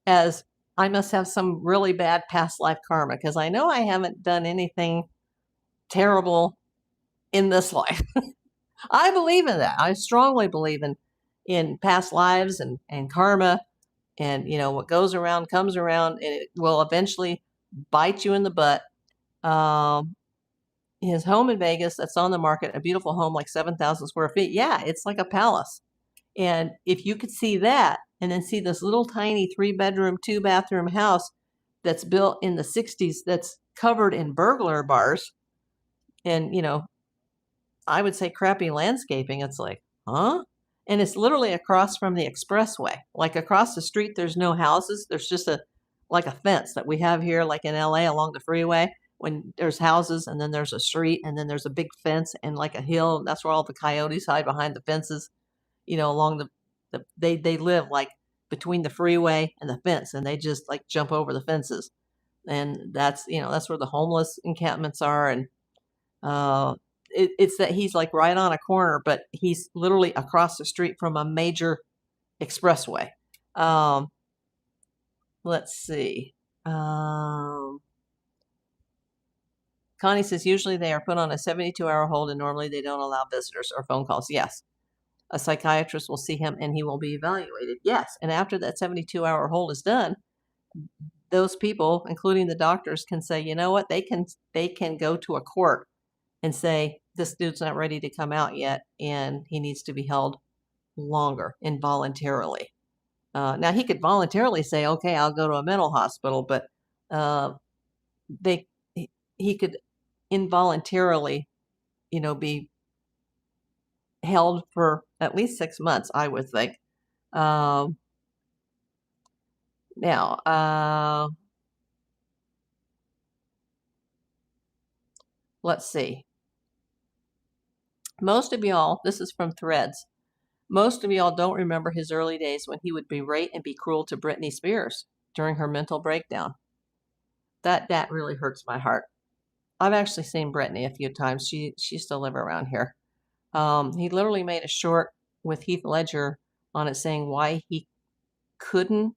as I must have some really bad past life karma because I know I haven't done anything terrible in this life. I believe in that. I strongly believe in past lives and karma, and what goes around comes around, and it will eventually bite you in the butt. His home in Vegas that's on the market, a beautiful home, like 7,000 square feet. Yeah, it's like a palace. And if you could see that and then see this little tiny 3-bedroom, 2-bathroom house that's built in the 60s that's covered in burglar bars and, I would say crappy landscaping, it's like, huh? And it's literally across from the expressway. Like across the street, there's no houses. There's just a fence that we have here, like in LA along the freeway, when there's houses and then there's a street and then there's a big fence and like a hill. That's where all the coyotes hide behind the fences, along they live like between the freeway and the fence, and they just like jump over the fences. And that's where the homeless encampments are. And it's that he's like right on a corner, but he's literally across the street from a major expressway. Let's see. Connie says usually they are put on a 72-hour hold and normally they don't allow visitors or phone calls. Yes. A psychiatrist will see him and he will be evaluated. Yes. And after that 72-hour hold is done, those people, including the doctors, can say, you know what, they can go to a court and say, this dude's not ready to come out yet, and he needs to be held longer involuntarily. Now, he could voluntarily say, okay, I'll go to a mental hospital, but he could involuntarily, be held for at least 6 months, I would think. Um, now, let's see. Most of y'all, this is from Threads. Most of y'all don't remember his early days when he would berate and be cruel to Britney Spears during her mental breakdown. That really hurts my heart. I've actually seen Britney a few times. She used to live around here. He literally made a short with Heath Ledger on it saying why he couldn't.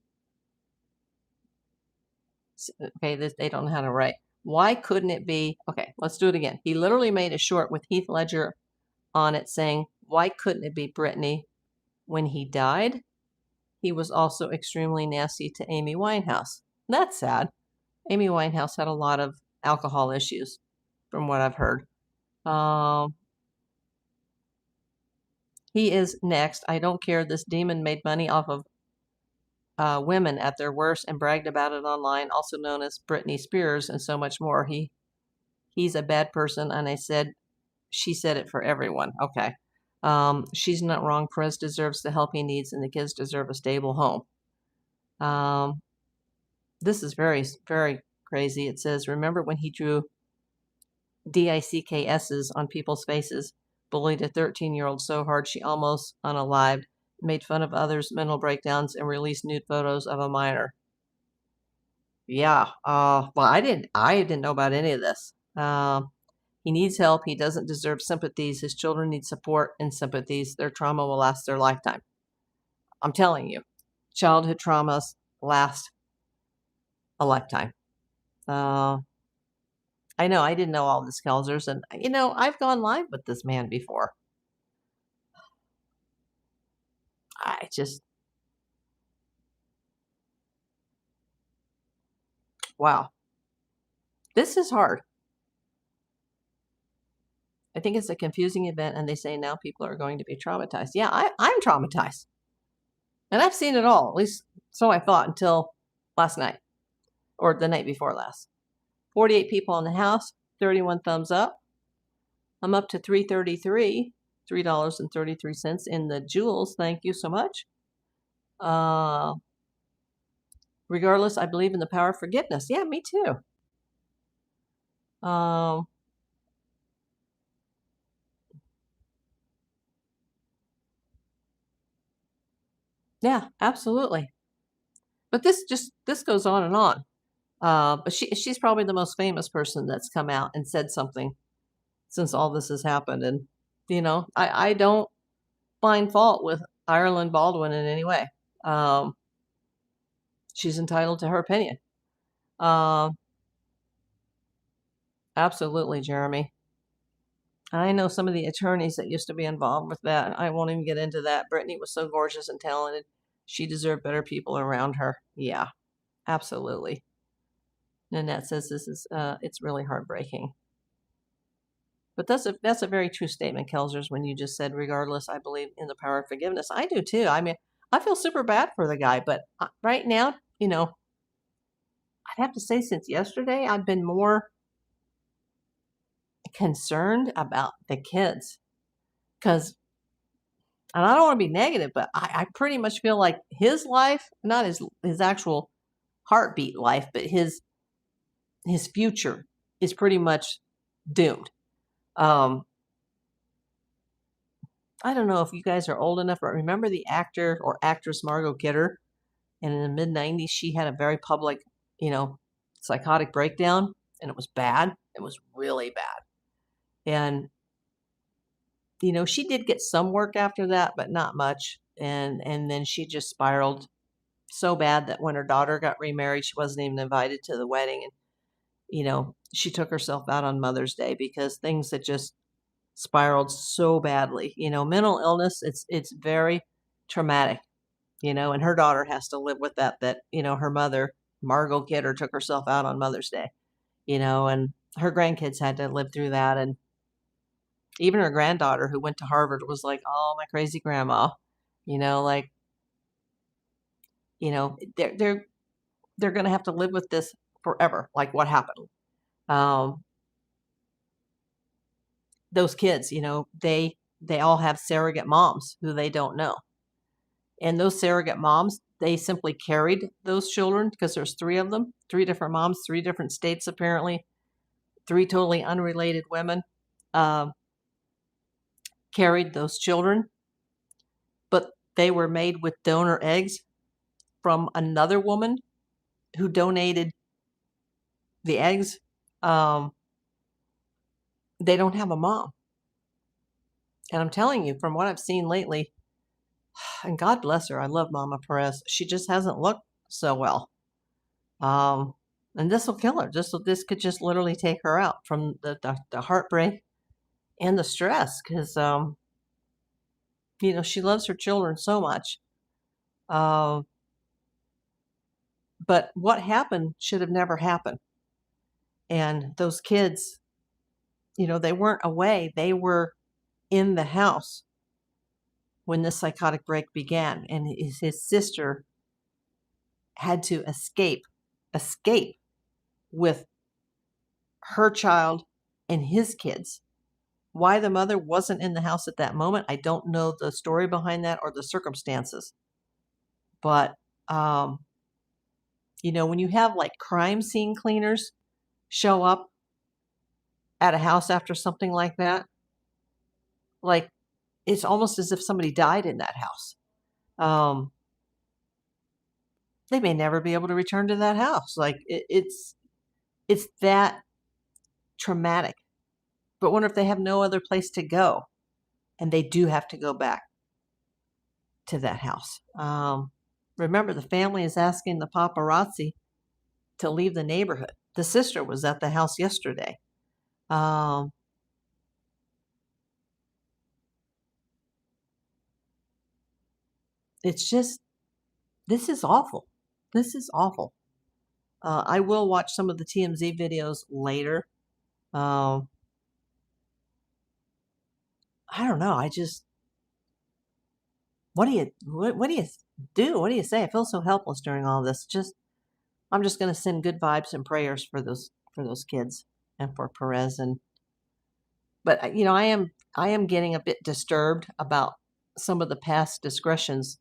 Okay, they don't know how to write. Why couldn't it be? Okay, let's do it again. He literally made a short with Heath Ledger on it saying, why couldn't it be Britney when he died? He was also extremely nasty to Amy Winehouse. That's sad. Amy Winehouse had a lot of alcohol issues, from what I've heard. He is next. I don't care. This demon made money off of women at their worst and bragged about it online, also known as Britney Spears, and so much more. He's a bad person, and she said it for everyone. Okay. She's not wrong. Perez deserves the help he needs, and the kids deserve a stable home. This is very, very crazy. It says, remember when he drew DICKS's on people's faces, bullied a 13-year-old so hard she almost unalived, made fun of others' mental breakdowns, and released nude photos of a minor. Yeah. Well, I didn't know about any of this. He needs help. He doesn't deserve sympathies. His children need support and sympathies. Their trauma will last their lifetime. I'm telling you, childhood traumas last a lifetime. I know I didn't know all this, Kelsers, and I've gone live with this man before. Wow. This is hard. I think it's a confusing event, and they say now people are going to be traumatized. Yeah, I'm traumatized. And I've seen it all, at least so I thought until last night, or the night before last. 48 people in the house, 31 thumbs up. I'm up to $3.33, $3.33 in the jewels. Thank you so much. Regardless, I believe in the power of forgiveness. Yeah, me too. Yeah, absolutely. But this goes on and on. But she's probably the most famous person that's come out and said something since all this has happened. And, I don't find fault with Ireland Baldwin in any way. She's entitled to her opinion. Absolutely, Jeremy. I know some of the attorneys that used to be involved with that. I won't even get into that. Britney was so gorgeous and talented. She deserved better people around her. Yeah, absolutely. Nanette says this is it's really heartbreaking. But that's a very true statement, Kelsers, when you just said, regardless, I believe in the power of forgiveness. I do too. I mean, I feel super bad for the guy, but right now, I'd have to say since yesterday, I've been more concerned about the kids. And I don't want to be negative, but I pretty much feel like his life, not his actual heartbeat life, but his future is pretty much doomed. I don't know if you guys are old enough, but remember the actor or actress Margot Kidder? And in the mid-90s, she had a very public, psychotic breakdown, and it was bad. It was really bad. And, she did get some work after that, but not much. And then she just spiraled so bad that when her daughter got remarried, she wasn't even invited to the wedding. And, she took herself out on Mother's Day because things had just spiraled so badly. Mental illness, it's very traumatic, and her daughter has to live with that, her mother, Margot Kidder, took herself out on Mother's Day, and her grandkids had to live through that. And even her granddaughter who went to Harvard was like, oh, my crazy grandma, they're going to have to live with this forever. Like what happened. those kids, they all have surrogate moms who they don't know. And those surrogate moms, they simply carried those children because there's 3 of them, 3 different moms, 3 different states apparently, 3 totally unrelated women carried those children, but they were made with donor eggs from another woman who donated the eggs. They don't have a mom. And I'm telling you, from what I've seen lately, and God bless her, I love Mama Perez, she just hasn't looked so well. And this will kill her. This could just literally take her out from the heartbreak and the stress, because she loves her children so much. But what happened should have never happened. And those kids, they weren't away. They were in the house when this psychotic break began. And his sister had to escape with her child and his kids. Why the mother wasn't in the house at that moment, I don't know the story behind that or the circumstances. But, when you have like crime scene cleaners show up at a house after something like that, like it's almost as if somebody died in that house. They may never be able to return to that house. Like it's that traumatic. But wonder if they have no other place to go, and they do have to go back to that house. Remember, the family is asking the paparazzi to leave the neighborhood. The sister was at the house yesterday. It's just, this is awful. This is awful. I will watch some of the TMZ videos later. I don't know. What do you do? What do you say? I feel so helpless during all this. I'm just going to send good vibes and prayers for those kids and for Perez. But I am getting a bit disturbed about some of the past discretions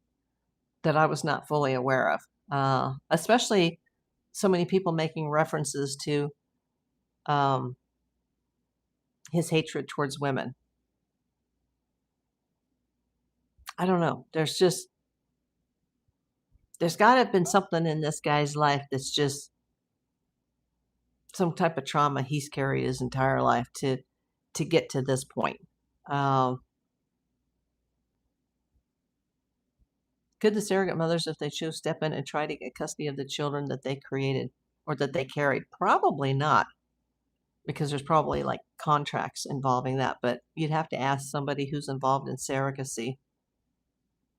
that I was not fully aware of, especially so many people making references to his hatred towards women. I don't know. There's got to have been something in this guy's life that's just some type of trauma he's carried his entire life to get to this point. Could the surrogate mothers, if they choose, step in and try to get custody of the children that they created or that they carried? Probably not, because there's probably like contracts involving that. But you'd have to ask somebody who's involved in surrogacy.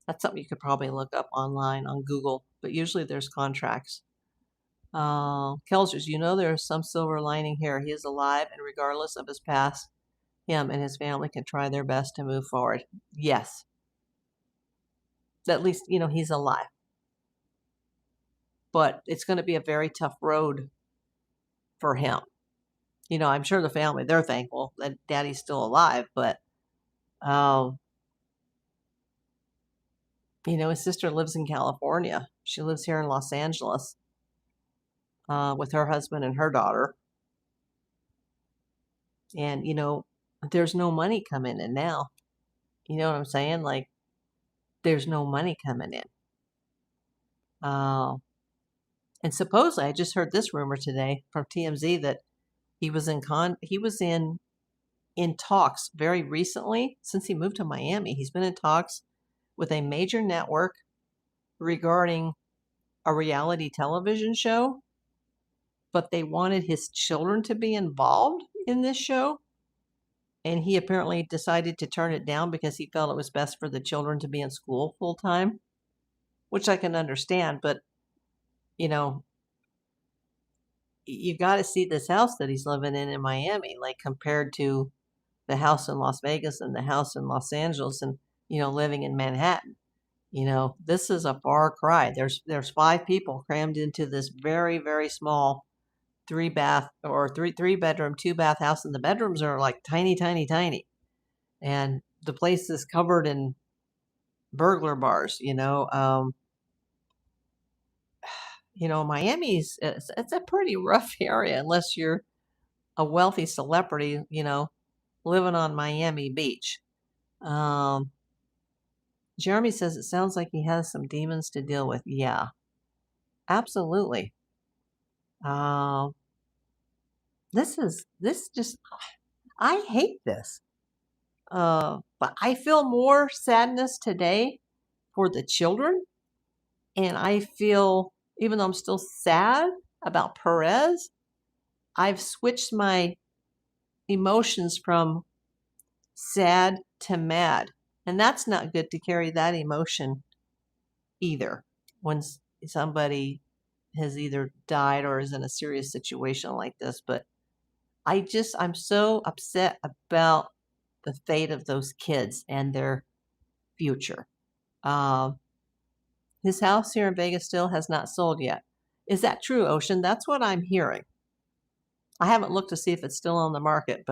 That's something you could probably look up online on Google, but usually there's contracts. Kelsa, there's some silver lining here. He is alive, and regardless of his past, him and his family can try their best to move forward. Yes. At least, he's alive. But it's going to be a very tough road for him. I'm sure the family, they're thankful that Daddy's still alive, but his sister lives in California. She lives here in Los Angeles with her husband and her daughter. And, there's no money coming in now. You know what I'm saying? Like, there's no money coming in. And supposedly, I just heard this rumor today from TMZ that he was in talks very recently. Since he moved to Miami, he's been in talks with a major network regarding a reality television show, but they wanted his children to be involved in this show. And he apparently decided to turn it down because he felt it was best for the children to be in school full time, which I can understand. But, you got to see this house that he's living in Miami, like compared to the house in Las Vegas and the house in Los Angeles and, living in Manhattan. This is a far cry. There's 5 people crammed into this very, very small 3-bath or three bedroom, 2-bath house, and the bedrooms are like tiny, tiny, tiny. And the place is covered in burglar bars, Miami's it's a pretty rough area unless you're a wealthy celebrity, living on Miami Beach. Jeremy says it sounds like he has some demons to deal with. Yeah, absolutely. This just, I hate this. But I feel more sadness today for the children. And I feel, even though I'm still sad about Perez, I've switched my emotions from sad to mad. And that's not good to carry that emotion either when somebody has either died or is in a serious situation like this. But I'm so upset about the fate of those kids and their future. His house here in Vegas still has not sold yet. Is that true, Ocean? That's what I'm hearing. I haven't looked to see if it's still on the market,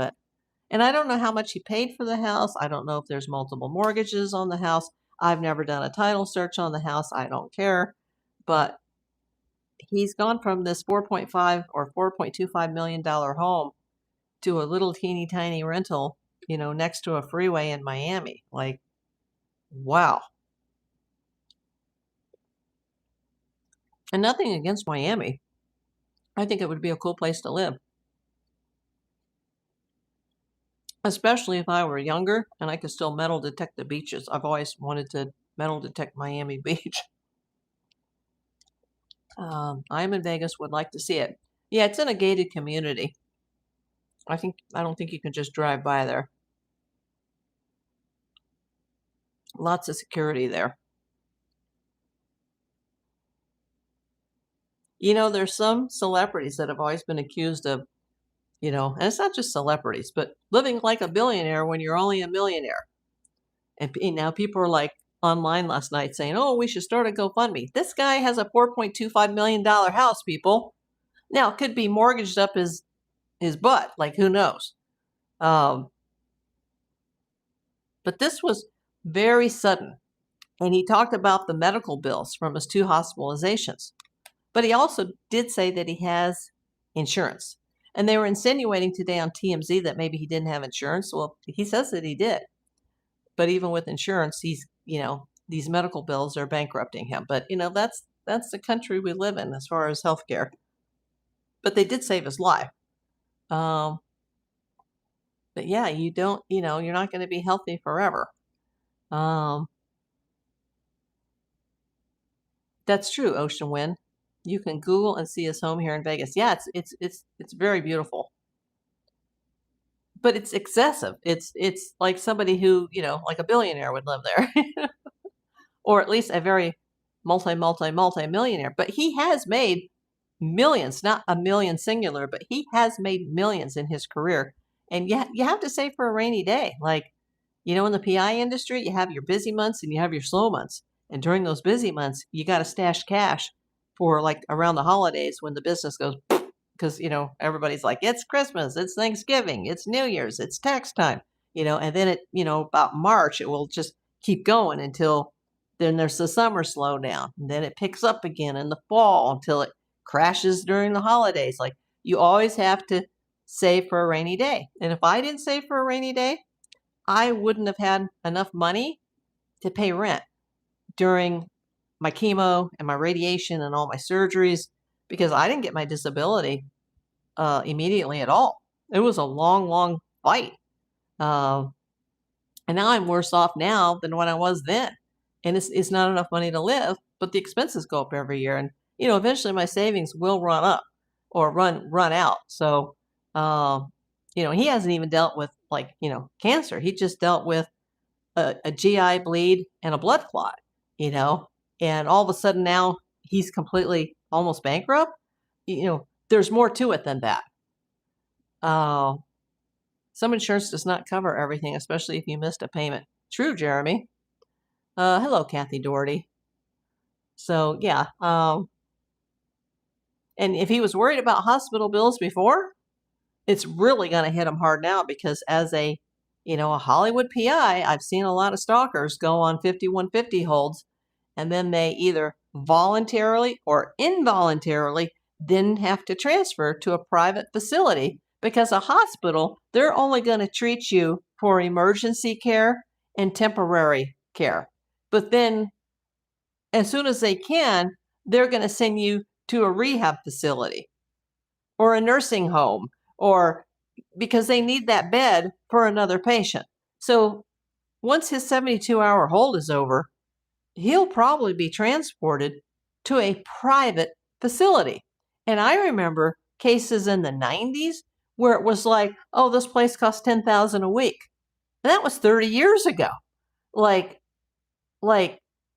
and I don't know how much he paid for the house. I don't know if there's multiple mortgages on the house. I've never done a title search on the house. I don't care. But he's gone from this $4.5 or $4.25 million home to a little teeny tiny rental, next to a freeway in Miami. Like, wow. And nothing against Miami. I think it would be a cool place to live. Especially if I were younger and I could still metal detect the beaches. I've always wanted to metal detect Miami Beach. I'm in Vegas, would like to see it. Yeah, it's in a gated community. I don't think you can just drive by there. Lots of security there. There's some celebrities that have always been accused of, and it's not just celebrities, but living like a billionaire when you're only a millionaire. And now people are like online last night saying, oh, we should start a GoFundMe. This guy has a $4.25 million house, people. Now, it could be mortgaged up his butt. Like, who knows? But this was very sudden. And he talked about the medical bills from his 2 hospitalizations. But he also did say that he has insurance. And they were insinuating today on TMZ that maybe he didn't have insurance. Well, he says that he did. But even with insurance, he's, these medical bills are bankrupting him. But, that's the country we live in as far as healthcare. But they did save his life. But yeah, you don't, you're not going to be healthy forever. That's true, Ocean Wind. You can Google and see his home here in Vegas. Yeah, it's very beautiful. But it's excessive. It's like somebody who, like a billionaire would live there. Or at least a very multi-millionaire. But he has made millions, not a million singular, but he has made millions in his career. And you have to save for a rainy day. Like, in the PI industry, you have your busy months and you have your slow months. And during those busy months, you got to stash cash for like around the holidays when the business goes, because, everybody's like, it's Christmas, it's Thanksgiving, it's New Year's, it's tax time, and then it, about March, it will just keep going until then there's the summer slowdown. And then it picks up again in the fall until it crashes during the holidays. Like, you always have to save for a rainy day. And if I didn't save for a rainy day, I wouldn't have had enough money to pay rent during my chemo and my radiation and all my surgeries, because I didn't get my disability immediately at all. It was a long, long fight. And now I'm worse off now than when I was then. And it's not enough money to live, but the expenses go up every year. And, eventually my savings will run up or run out. So, he hasn't even dealt with like, cancer. He just dealt with a GI bleed and a blood clot, and all of a sudden now he's completely almost bankrupt. There's more to it than that. Some insurance does not cover everything, especially if you missed a payment. True, Jeremy. Hello, Kathy Doherty. So yeah, And if he was worried about hospital bills before, it's really going to hit him hard now, because as a Hollywood PI, I've seen a lot of stalkers go on 5150 holds, and then they either voluntarily or involuntarily then have to transfer to a private facility, because a hospital, they're only going to treat you for emergency care and temporary care. But then as soon as they can, they're going to send you to a rehab facility or a nursing home, or because they need that bed for another patient. So once his 72-hour hold is over, he'll probably be transported to a private facility. And I remember cases in the 90s where it was like, oh, this place costs $10,000 a week. And that was 30 years ago. Like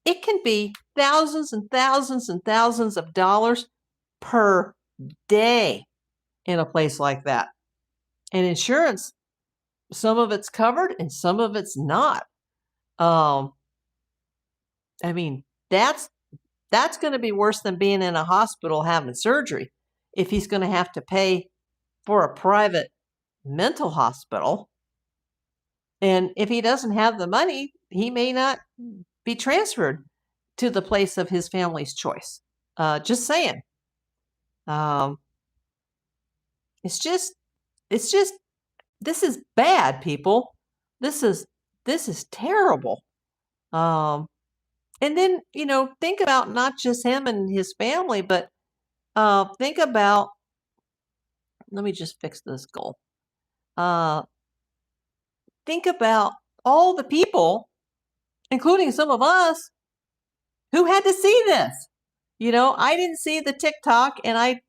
it can be thousands and thousands and thousands of dollars per day in a place like that. And insurance, some of it's covered and some of it's not. I mean, that's going to be worse than being in a hospital having surgery, if he's going to have to pay for a private mental hospital. And if he doesn't have the money, he may not be transferred to the place of his family's choice. Just saying. It's just, this is bad, people. This is terrible. And then, think about not just him and his family, but think about, let me just fix this goal. Think about all the people, including some of us, who had to see this. I didn't see the TikTok, and I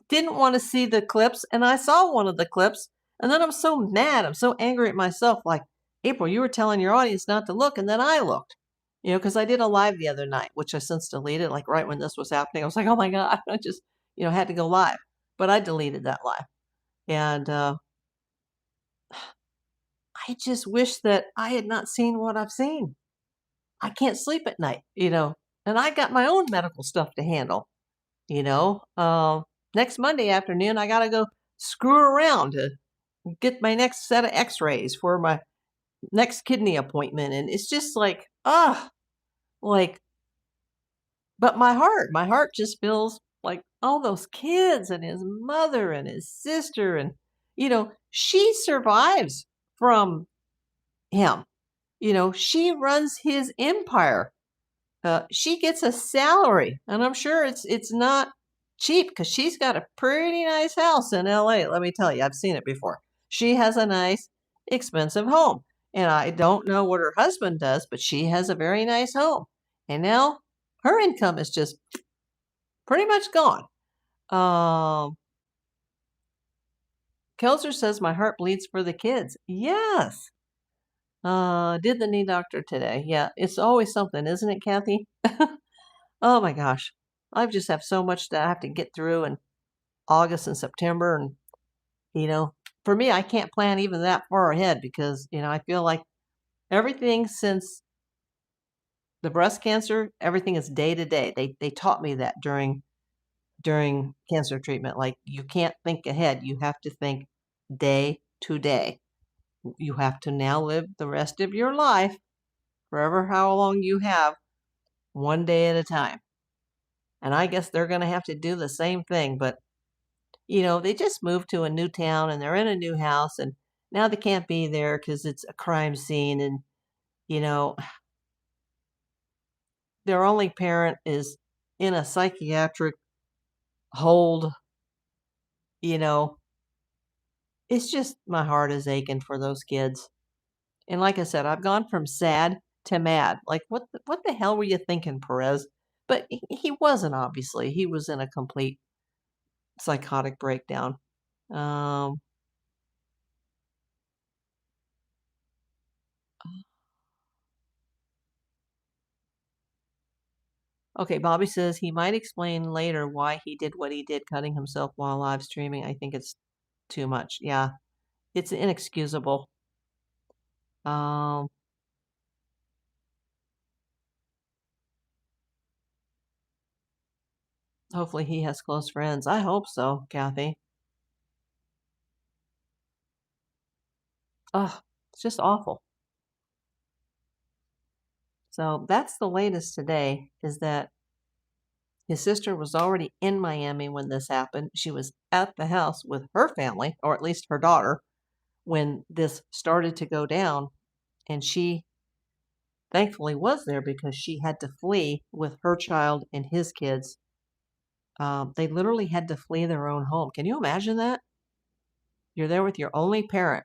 didn't want to see the clips, and I saw one of the clips, and then I'm so mad. I'm so angry at myself. Like, April, you were telling your audience not to look, and then I looked. Because I did a live the other night, which I since deleted, like right when this was happening. I was like, oh my God, I just, had to go live. But I deleted that live. And I just wish that I had not seen what I've seen. I can't sleep at night, and I got my own medical stuff to handle, Next Monday afternoon, I got to go screw around to get my next set of x-rays for my next kidney appointment. And it's just like, but my heart just feels like all those kids and his mother and his sister. And, she survives from him. She runs his empire. She gets a salary, and I'm sure it's not cheap, because she's got a pretty nice house in LA. Let me tell you, I've seen it before. She has a nice, expensive home. And I don't know what her husband does, but she has a very nice home. And now her income is just pretty much gone. Kelsa says, my heart bleeds for the kids. Yes. Did the knee doctor today. Yeah, it's always something, isn't it, Kathy? Oh my gosh. I just have so much that I have to get through in August and September. And, for me, I can't plan even that far ahead, because, I feel like everything since the breast cancer, everything is day to day. They taught me that during cancer treatment. Like, you can't think ahead. You have to think day to day. You have to now live the rest of your life, forever how long you have, one day at a time. And I guess they're going to have to do the same thing. But, they just moved to a new town, and they're in a new house, and now they can't be there because it's a crime scene. And, their only parent is in a psychiatric hold. It's just, my heart is aching for those kids. And like I said, I've gone from sad to mad. Like, what the hell were you thinking, Perez? But he wasn't, obviously. He was in a complete psychotic breakdown. Okay, Bobby says he might explain later why he did what he did, cutting himself while live streaming. I think it's too much. Yeah, it's inexcusable. Hopefully he has close friends. I hope so, Kathy. Oh, it's just awful. So that's the latest today, is that his sister was already in Miami when this happened. She was at the house with her family, or at least her daughter, when this started to go down. And she thankfully was there because she had to flee with her child and his kids. They literally had to flee their own home. Can you imagine that? You're there with your only parent,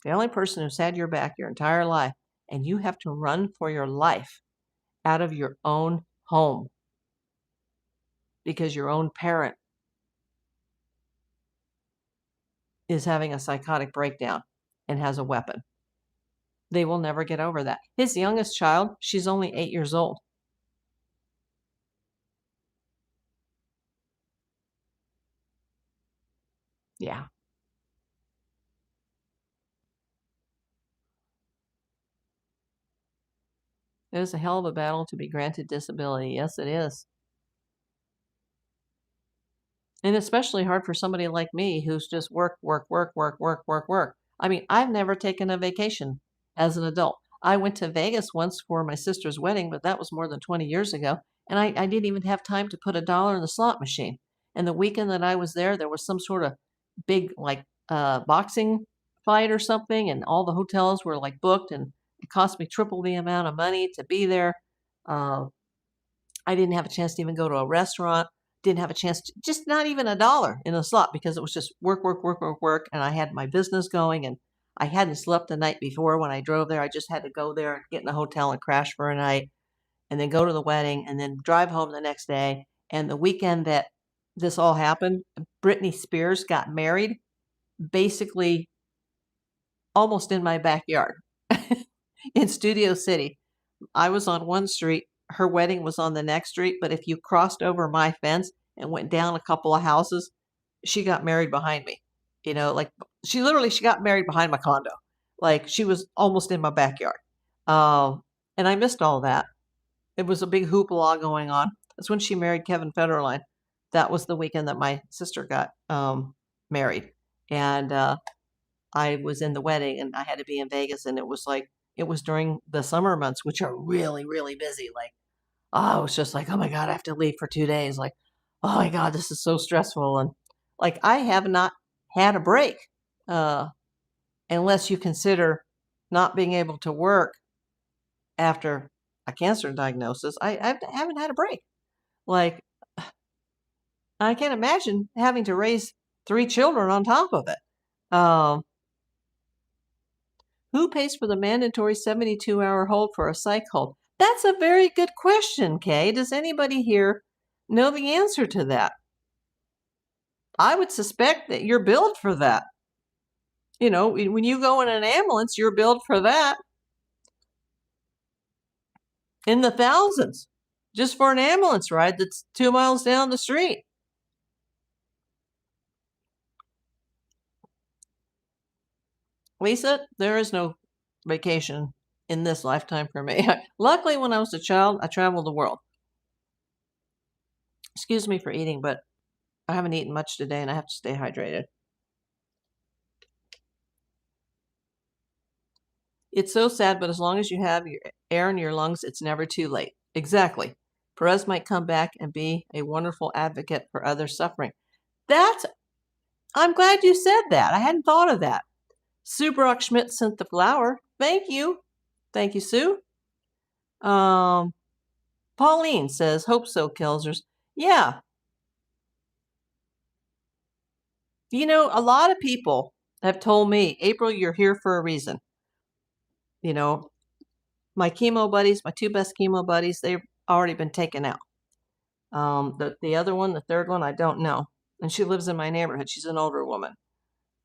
the only person who's had your back your entire life, and you have to run for your life out of your own home because your own parent is having a psychotic breakdown and has a weapon. They will never get over that. His youngest child, she's only 8 years old. Yeah. It is a hell of a battle to be granted disability. Yes, it is. And especially hard for somebody like me who's just work, work, work, work, work, work, work. I mean, I've never taken a vacation as an adult. I went to Vegas once for my sister's wedding, but that was more than 20 years ago. And I didn't even have time to put $1 in the slot machine. And the weekend that I was there was some sort of big, like, boxing fight or something. And all the hotels were like booked, and it cost me triple the amount of money to be there. Uh, I didn't have a chance to even go to a restaurant. Didn't have a chance to, just not even $1 in the slot, because it was just work, work, work, work, work. And I had my business going, and I hadn't slept the night before when I drove there. I just had to go there and get in a hotel and crash for a night, and then go to the wedding, and then drive home the next day. And the weekend that this all happened, Britney Spears got married basically almost in my backyard in Studio City. I was on one street, her wedding was on the next street, but if you crossed over my fence and went down a couple of houses, she got married behind me. Like, she got married behind my condo. Like, she was almost in my backyard. And I missed all that. It was a big hoopla going on. That's when she married Kevin Federline. That was the weekend that my sister got married. And I was in the wedding, and I had to be in Vegas, and it was during the summer months, which are really, really busy. Like, oh, I was just like, oh my God, I have to leave for 2 days. Like, oh my God, this is so stressful. And like, I have not had a break, uh, unless you consider not being able to work after a cancer diagnosis. I haven't had a break. Like, I can't imagine having to raise 3 children on top of it. Um, Who pays for the mandatory 72-hour hold for a psych hold? That's a very good question, Kay. Does anybody here know the answer to that? I would suspect that you're billed for that. When you go in an ambulance, you're billed for that in the thousands just for an ambulance ride that's 2 miles down the street. Lisa, there is no vacation in this lifetime for me. Luckily, when I was a child, I traveled the world. Excuse me for eating, but I haven't eaten much today, and I have to stay hydrated. It's so sad, but as long as you have your air in your lungs, it's never too late. Exactly. Perez might come back and be a wonderful advocate for others suffering. I'm glad you said that. I hadn't thought of that. Sue Brock Schmidt sent the flower. Thank you. Thank you, Sue. Pauline says, hope so, Kelsers. Yeah. A lot of people have told me, April, you're here for a reason. My chemo buddies, my 2 best chemo buddies, they've already been taken out. The other one, the third one, I don't know. And she lives in my neighborhood. She's an older woman.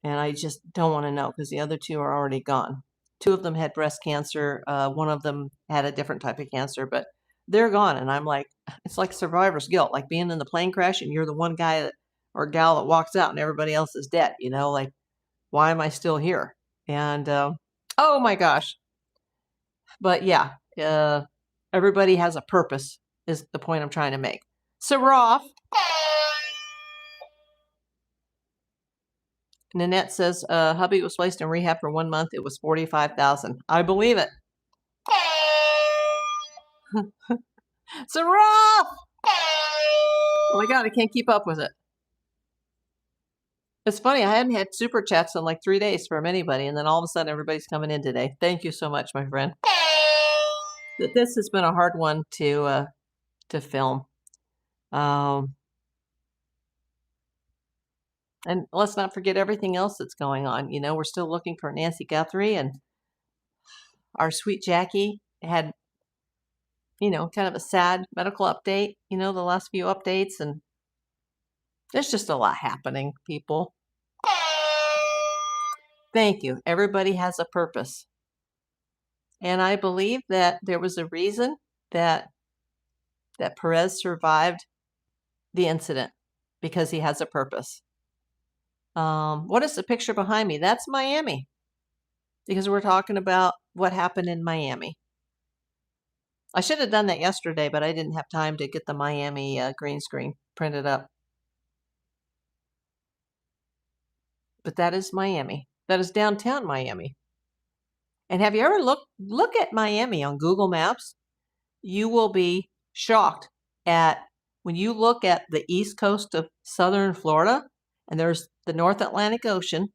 And I just don't want to know, because the other 2 are already gone. 2 of them had breast cancer. One of them had a different type of cancer, but they're gone. And I'm like, it's like survivor's guilt, like being in the plane crash and you're the one guy or gal that walks out and everybody else is dead. Like, why am I still here? And oh my gosh. But yeah, everybody has a purpose is the point I'm trying to make. Saraf. Nanette says, hubby was placed in rehab for 1 month. It was $45,000. I believe it. Saraf! Oh my God, I can't keep up with it. It's funny, I hadn't had super chats in like 3 days from anybody, and then all of a sudden everybody's coming in today. Thank you so much, my friend. This has been a hard one to film. And let's not forget everything else that's going on. You know, we're still looking for Nancy Guthrie, and our sweet Jackie had, you know, kind of a sad medical update, you know, the last few updates, and there's just a lot happening, people. Thank you. Everybody has a purpose. And I believe that there was a reason that Perez survived the incident, because he has a purpose. What is the picture behind me? That's Miami, because we're talking about what happened in Miami. I should have done that yesterday, but I didn't have time to get the Miami green screen printed up. But that is Miami. That is downtown Miami. And have you ever look at Miami on Google Maps? You will be shocked at when you look at the east coast of southern Florida, and there's the North Atlantic Ocean,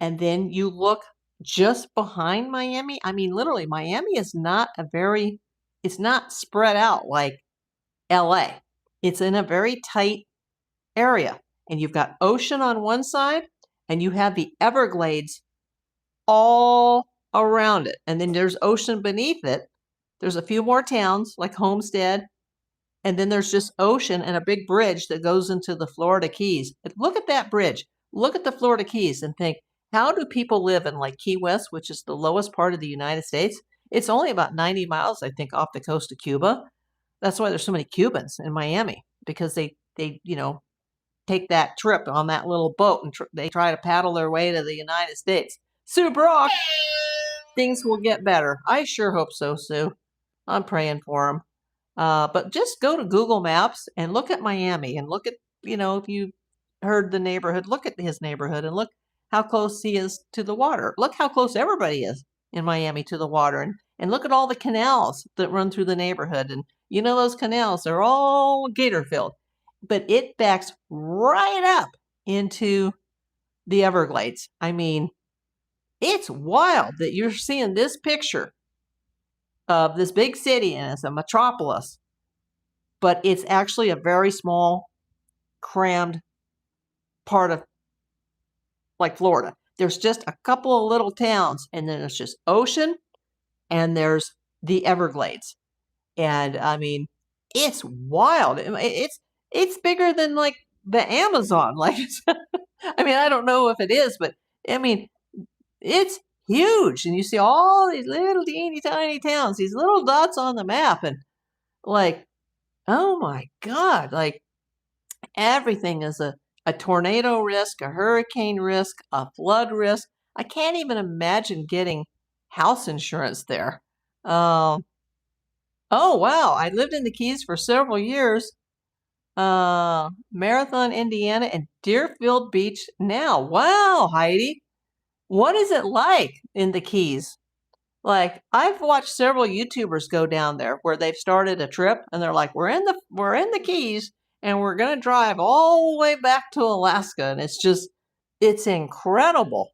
and then you look just behind Miami. I mean, literally, Miami is not it's not spread out like LA. It's in a very tight area, and you've got ocean on one side, and you have the Everglades all around it, and then there's ocean beneath it. There's a few more towns like Homestead, and then there's just ocean and a big bridge that goes into the Florida Keys. Look at that bridge. Look at the Florida Keys and think, how do people live in like Key West, which is the lowest part of the United States? It's only about 90 miles, I think, off the coast of Cuba. That's why there's so many Cubans in Miami, because they you know, take that trip on that little boat, and they try to paddle their way to the United States. Sue Brock, things will get better. I sure hope so, Sue. I'm praying for them. But just go to Google Maps and look at Miami, and look at, you know, if you heard the neighborhood, look at his neighborhood and look how close he is to the water. Look how close everybody is in Miami to the water, and look at all the canals that run through the neighborhood. And you know, those canals are all gator filled, but it backs right up into the Everglades. I mean, it's wild that you're seeing this picture of this big city, and it's a metropolis, but it's actually a very small, crammed part of like Florida. There's just a couple of little towns, and then it's just ocean, and there's the Everglades. And I mean, it's wild. It's bigger than like the Amazon. Like, I mean, I don't know if it is, but I mean, it's huge. And you see all these little teeny tiny towns, these little dots on the map, and like, oh my God, like everything is a tornado risk, a hurricane risk, a flood risk. I can't even imagine getting house insurance there. Oh, wow. I lived in the Keys for several years. Marathon, Indiana, and Deerfield Beach now. Wow, Heidi. What is it like in the Keys? Like, I've watched several YouTubers go down there where they've started a trip, and they're like, we're in the Keys, and we're going to drive all the way back to Alaska. And it's incredible.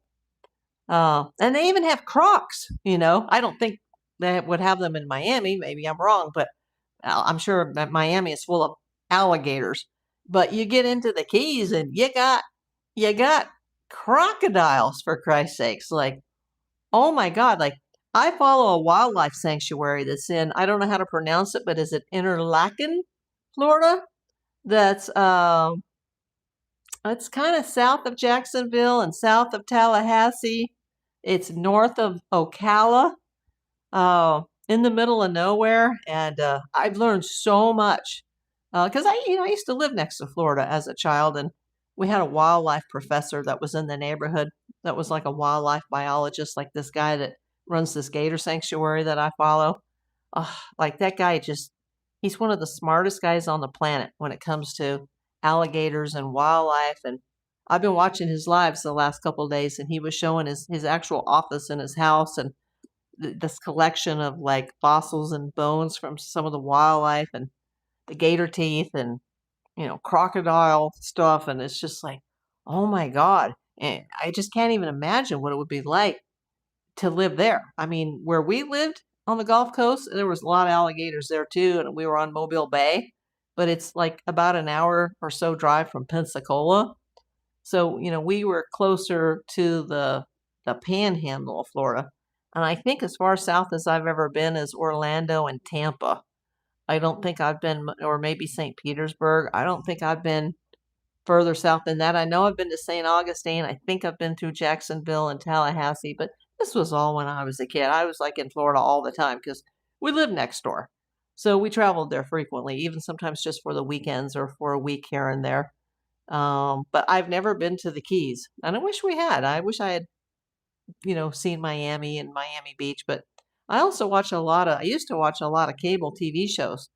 And they even have crocs, you know. I don't think they would have them in Miami. Maybe I'm wrong, but I'm sure that Miami is full of alligators. But you get into the Keys, and you got crocodiles, for Christ's sakes. Like, oh my God. Like, I follow a wildlife sanctuary that's in, I don't know how to pronounce it, but is it Interlaken, Florida? That's it's kind of south of Jacksonville and south of Tallahassee. It's north of Ocala, in the middle of nowhere. And I've learned so much because I used to live next to Florida as a child, and we had a wildlife professor that was in the neighborhood that was like a wildlife biologist, like this guy that runs this gator sanctuary that I follow. Like that guy he's one of the smartest guys on the planet when it comes to alligators and wildlife. And I've been watching his lives the last couple of days, and he was showing his actual office in his house and this collection of like fossils and bones from some of the wildlife and the gator teeth and crocodile stuff. And it's just like, oh my God. And I just can't even imagine what it would be like to live there. I mean, where we lived on the Gulf Coast, there was a lot of alligators there too, and we were on Mobile Bay, but it's like about an hour or so drive from Pensacola. So, we were closer to the panhandle of Florida. And I think as far south as I've ever been is Orlando and Tampa. I don't think I've been, or maybe St. Petersburg. I don't think I've been further south than that. I know I've been to St. Augustine. I think I've been through Jacksonville and Tallahassee, but this was all when I was a kid. I was like in Florida all the time because we lived next door. So we traveled there frequently, even sometimes just for the weekends or for a week here and there. But I've never been to the Keys, and I wish we had. I wish I had, seen Miami and Miami Beach, but I also I used to watch a lot of cable TV shows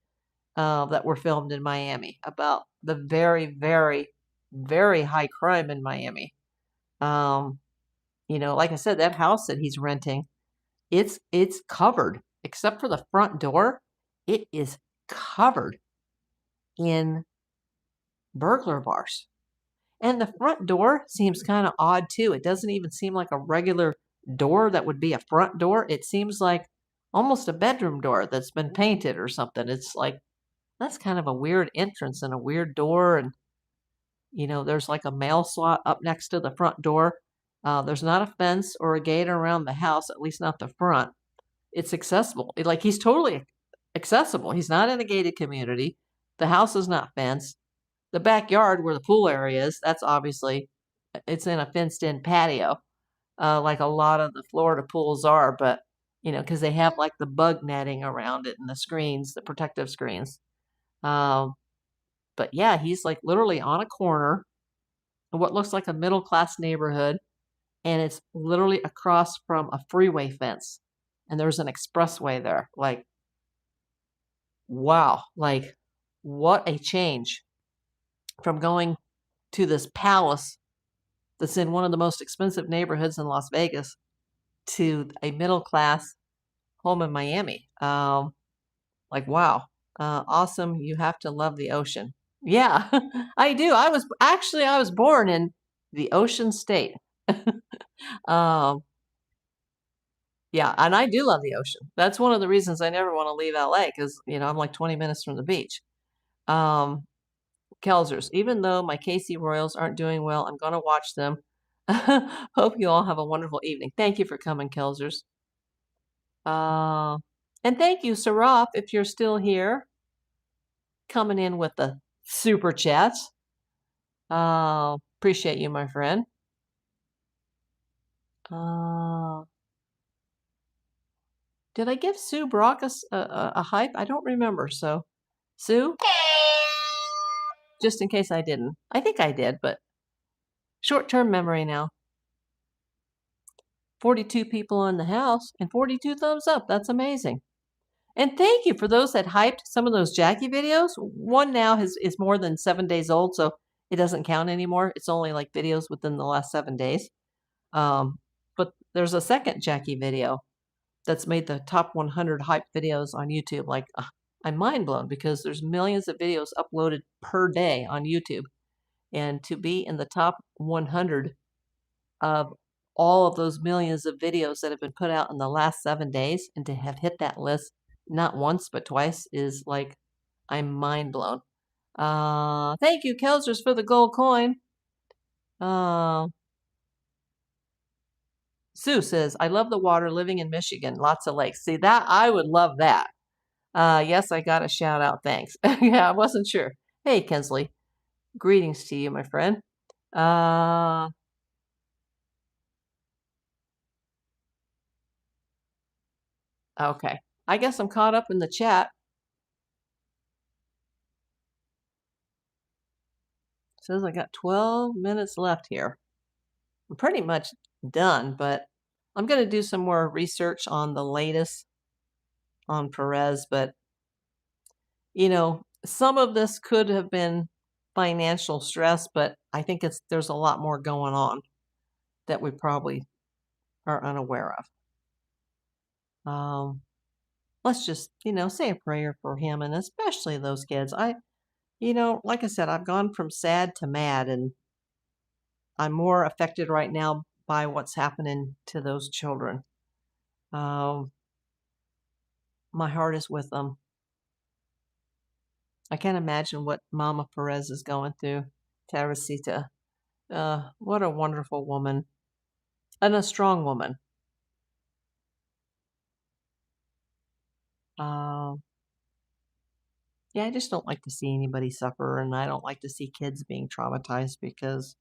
that were filmed in Miami about the very, very, very high crime in Miami. Like I said, that house that he's renting, it's covered except for the front door. It is covered in burglar bars. And the front door seems kind of odd too. It doesn't even seem like a regular door that would be a front door. It seems like almost a bedroom door that's been painted or something. It's like that's kind of a weird entrance and a weird door. And, there's like a mail slot up next to the front door. There's not a fence or a gate around the house, at least not the front. It's accessible. Like he's totally accessible. He's not in a gated community. The house is not fenced. The backyard where the pool area is, that's obviously, it's in a fenced in patio, like a lot of the Florida pools are, but, because they have like the bug netting around it and the screens, the protective screens. But yeah, he's like literally on a corner in what looks like a middle class neighborhood, and it's literally across from a freeway fence. And there's an expressway there. Like, wow, like what a change from going to this palace that's in one of the most expensive neighborhoods in Las Vegas to a middle class home in Miami. Like, wow, awesome. You have to love the ocean. Yeah, I do. I was born in the Ocean State. Um, yeah, and I do love the ocean. That's one of the reasons I never want to leave LA because, I'm like 20 minutes from the beach. Kelsers, even though my KC Royals aren't doing well, I'm going to watch them. Hope you all have a wonderful evening. Thank you for coming, Kelsers. And thank you, Saraf, if you're still here, coming in with the super chats. Appreciate you, my friend. Did I give Sue Brock a hype? I don't remember. So, Sue, just in case I didn't. I think I did, but short-term memory now. 42 people in the house and 42 thumbs up. That's amazing. And thank you for those that hyped some of those Jackie videos. One now is more than 7 days old, so it doesn't count anymore. It's only like videos within the last 7 days. But there's a second Jackie video that's made the top 100 hype videos on YouTube. Like, I'm mind blown because there's millions of videos uploaded per day on YouTube. And to be in the top 100 of all of those millions of videos that have been put out in the last 7 days and to have hit that list not once but twice is like, I'm mind blown. Thank you, Kelsers, for the gold coin. Sue says, I love the water, living in Michigan, lots of lakes. See, that I would love that. Yes, I got a shout out. Thanks. Yeah, I wasn't sure. Hey, Kensley. Greetings to you, my friend. Okay. I guess I'm caught up in the chat. It says I got 12 minutes left here. I'm pretty much done, but I'm going to do some more research on the latest on Perez, but some of this could have been financial stress, but I think there's a lot more going on that we probably are unaware of. Let's just, say a prayer for him and especially those kids. Like I said, I've gone from sad to mad, and I'm more affected right now by what's happening to those children. Um, my heart is with them. I can't imagine what Mama Perez is going through. Teresita. What a wonderful woman. And a strong woman. Uh, yeah, I just don't like to see anybody suffer, and I don't like to see kids being traumatized because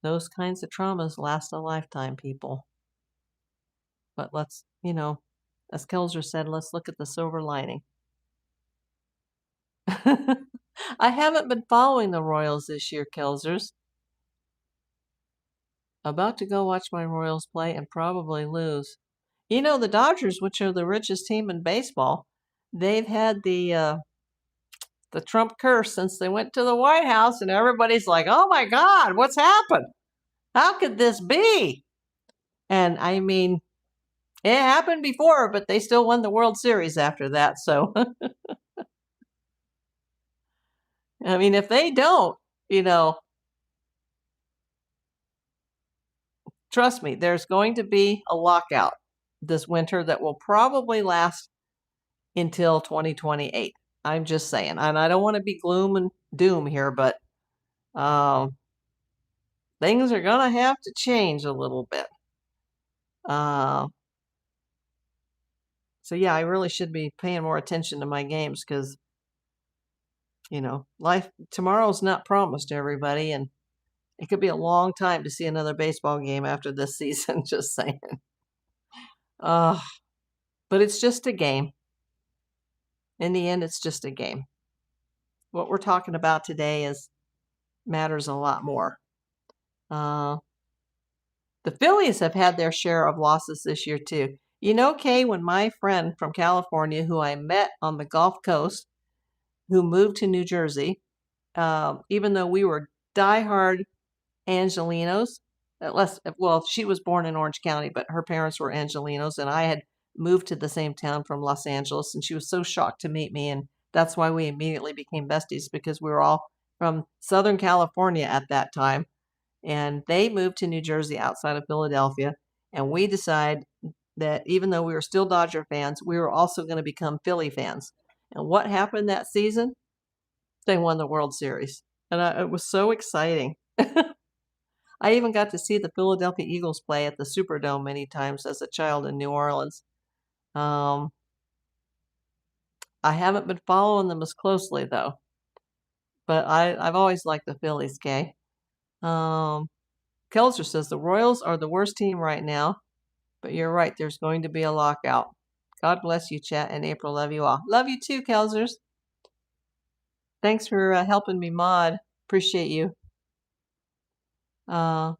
those kinds of traumas last a lifetime, people. But let's, as Kelser said, let's look at the silver lining. I haven't been following the Royals this year, Kelsers. About to go watch my Royals play and probably lose. The Dodgers, which are the richest team in baseball, they've had the Trump curse since they went to the White House, and everybody's like, oh my God, what's happened? How could this be? And I mean, it happened before, but they still won the World Series after that. So, I mean, if they don't, trust me, there's going to be a lockout this winter that will probably last until 2028. I'm just saying. And I don't want to be gloom and doom here, but things are going to have to change a little bit. So yeah, I really should be paying more attention to my games because, life tomorrow's not promised to everybody, and it could be a long time to see another baseball game after this season. Just saying. But it's just a game. In the end, it's just a game. What we're talking about today matters a lot more. The Phillies have had their share of losses this year too. Kay, when my friend from California, who I met on the Gulf Coast, who moved to New Jersey, even though we were diehard Angelinos, she was born in Orange County, but her parents were Angelinos, and I had moved to the same town from Los Angeles, and she was so shocked to meet me, and that's why we immediately became besties, because we were all from Southern California at that time, and they moved to New Jersey outside of Philadelphia, and we decided that even though we were still Dodger fans, we were also going to become Philly fans. And what happened that season? They won the World Series, and it was so exciting. I even got to see the Philadelphia Eagles play at the Superdome many times as a child in New Orleans. I haven't been following them as closely, though. But I've always liked the Phillies, Kay. Kelser says the Royals are the worst team right now. But you're right, there's going to be a lockout. God bless you, chat, and April. Love you all. Love you too, Kelsers. Thanks for helping me mod. Appreciate you. I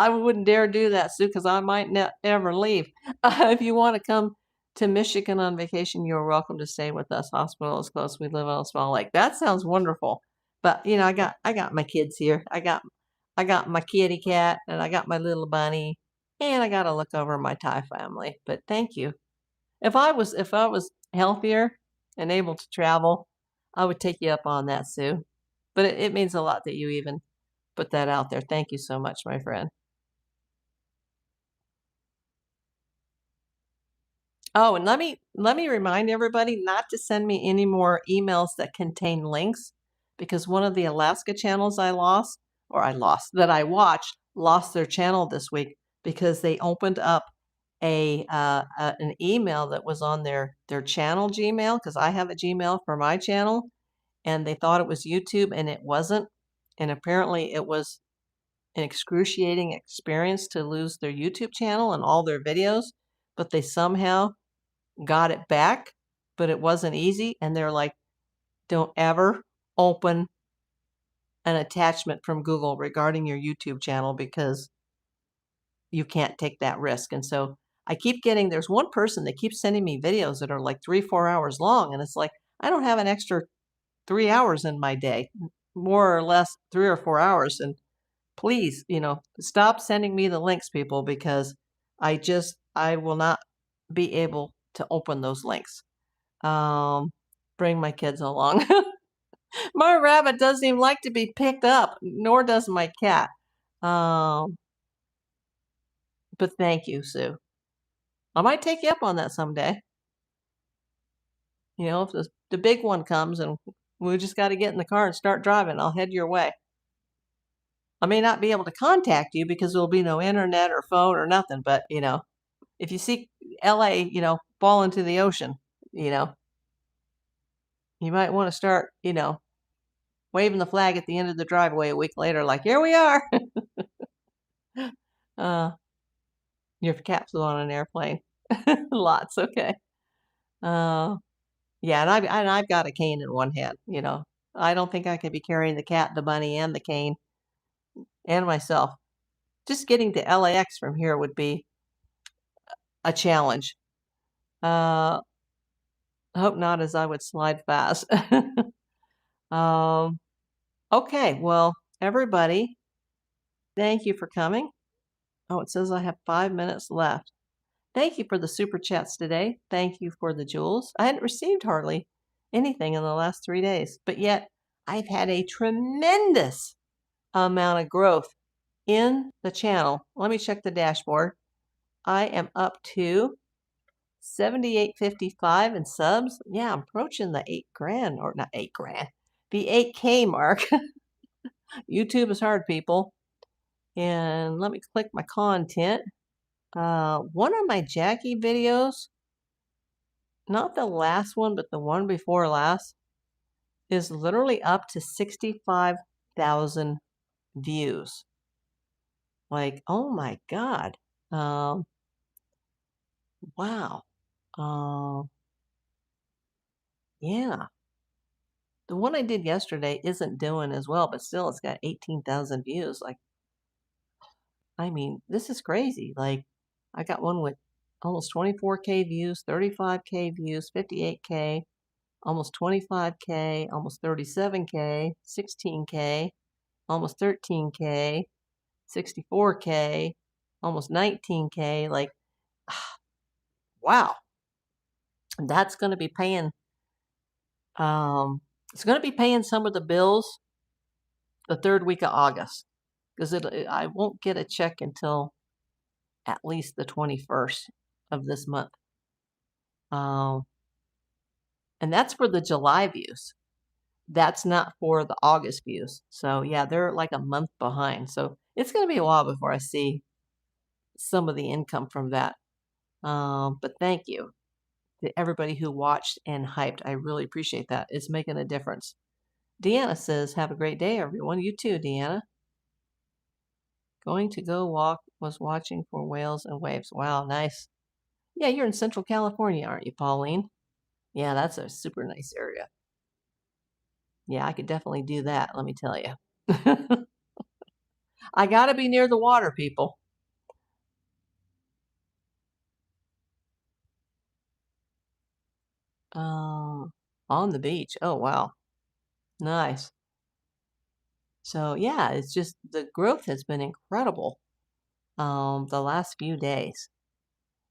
wouldn't dare do that, Sue, because I might not ever leave. If you want to come to Michigan on vacation, you're welcome to stay with us. Hospital is close. We live on a small lake. That sounds wonderful. But I got my kids here. I got my kitty cat, and I got my little bunny, and I got to look over my Thai family. But thank you. If I was healthier and able to travel, I would take you up on that, Sue. But it means a lot that you even put that out there. Thank you so much, my friend. Oh, and let me remind everybody not to send me any more emails that contain links, because one of the Alaska channels that I watched lost their channel this week because they opened up an email that was on their channel Gmail, because I have a Gmail for my channel, and they thought it was YouTube, and it wasn't. And apparently it was an excruciating experience to lose their YouTube channel and all their videos, but they somehow got it back, but it wasn't easy. And they're like, don't ever open an attachment from Google regarding your YouTube channel because you can't take that risk. And so I keep getting, there's one person that keeps sending me videos that are like 3-4 hours long. And it's like, I don't have an extra 3 hours in my day, more or less 3 or 4 hours. And please, stop sending me the links, people, because I will not be able to open those links. Bring my kids along. My rabbit doesn't even like to be picked up, nor does my cat. But thank you, Sue. I might take you up on that someday. If the big one comes and we just got to get in the car and start driving, I'll head your way. I may not be able to contact you because there'll be no internet or phone or nothing, but, if you see LA, fall into the ocean, you might want to start, waving the flag at the end of the driveway a week later, like, here we are. Your cat flew on an airplane. Lots, okay. Yeah, and I've got a cane in one hand, I don't think I could be carrying the cat, the bunny, and the cane, and myself. Just getting to LAX from here would be a challenge. I hope not, as I would slide fast. Okay, well, everybody, thank you for coming. Oh, it says I have 5 minutes left. Thank you for the super chats today. Thank you for the jewels. I hadn't received hardly anything in the last 3 days, but yet I've had a tremendous amount of growth in the channel. Let me check the dashboard. I am up to 78.55 in subs. Yeah, I'm approaching the 8 grand, or not 8 grand, the 8K mark. YouTube is hard, people. And let me click my content. One of my Jackie videos, not the last one, but the one before last, is literally up to 65,000 views. Like, oh my God. Wow. Yeah. The one I did yesterday isn't doing as well, but still it's got 18,000 views. Like, I mean, this is crazy. Like, I got one with almost 24K views, 35K views, 58K, almost 25K, almost 37K, 16K, almost 13K, 64K, almost 19K. Like, wow. That's going to be paying, it's going to be paying some of the bills the third week of August, because I won't get a check until at least the 21st of this month. And that's for the July views. That's not for the August views. So yeah, they're like a month behind. So it's going to be a while before I see some of the income from that. But thank you to everybody who watched and hyped. I really appreciate that. It's making a difference. Deanna says, have a great day, everyone. You too, Deanna. Going to go walk, was watching for whales and waves. Wow, nice. Yeah, you're in Central California, aren't you, Pauline? Yeah, that's a super nice area. Yeah, I could definitely do that, let me tell you. I gotta be near the water, people. On the beach. Oh, wow. Nice. So yeah, it's just the growth has been incredible the last few days.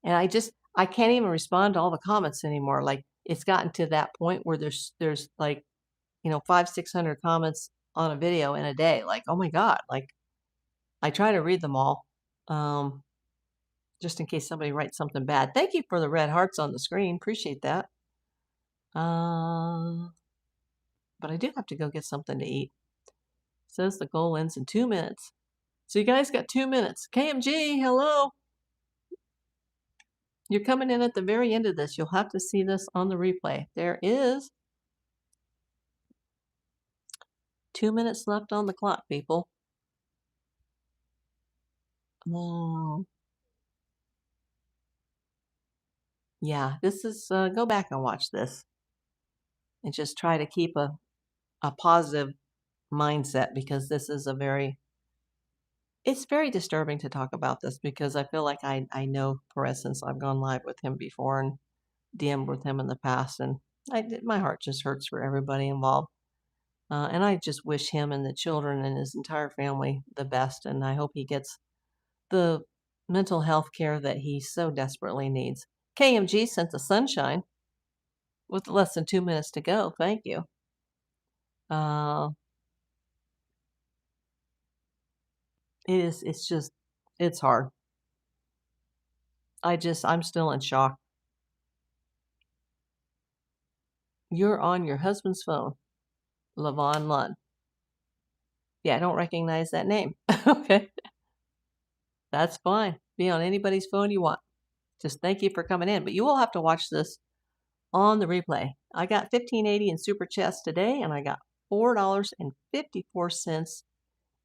And I can't even respond to all the comments anymore. Like, it's gotten to that point where there's like, 500-600 comments on a video in a day. Like, oh my God. Like, I try to read them all. Just in case somebody writes something bad. Thank you for the red hearts on the screen. Appreciate that. But I do have to go get something to eat. It says the goal ends in 2 minutes. So you guys got 2 minutes. KMG, hello. You're coming in at the very end of this. You'll have to see this on the replay. There is 2 minutes left on the clock, people. Yeah, this is, go back and watch this. And just try to keep a positive mindset, because this is a very It's very disturbing to talk about this because I feel like I know Perez since I've gone live with him before and DM'd with him in the past, and my heart just hurts for everybody involved. And I just wish him and the children and his entire family the best, and I hope he gets the mental health care that he so desperately needs. KMG sent the sunshine with less than 2 minutes to go. Thank you. Uh, it's just, it's hard. I'm still in shock. You're on your husband's phone, Lavon Lund. Yeah, I don't recognize that name. Okay, that's fine. Be on anybody's phone you want. Just thank you for coming in. But you will have to watch this on the replay. I got $15.80 in super chats today, and I got $4.54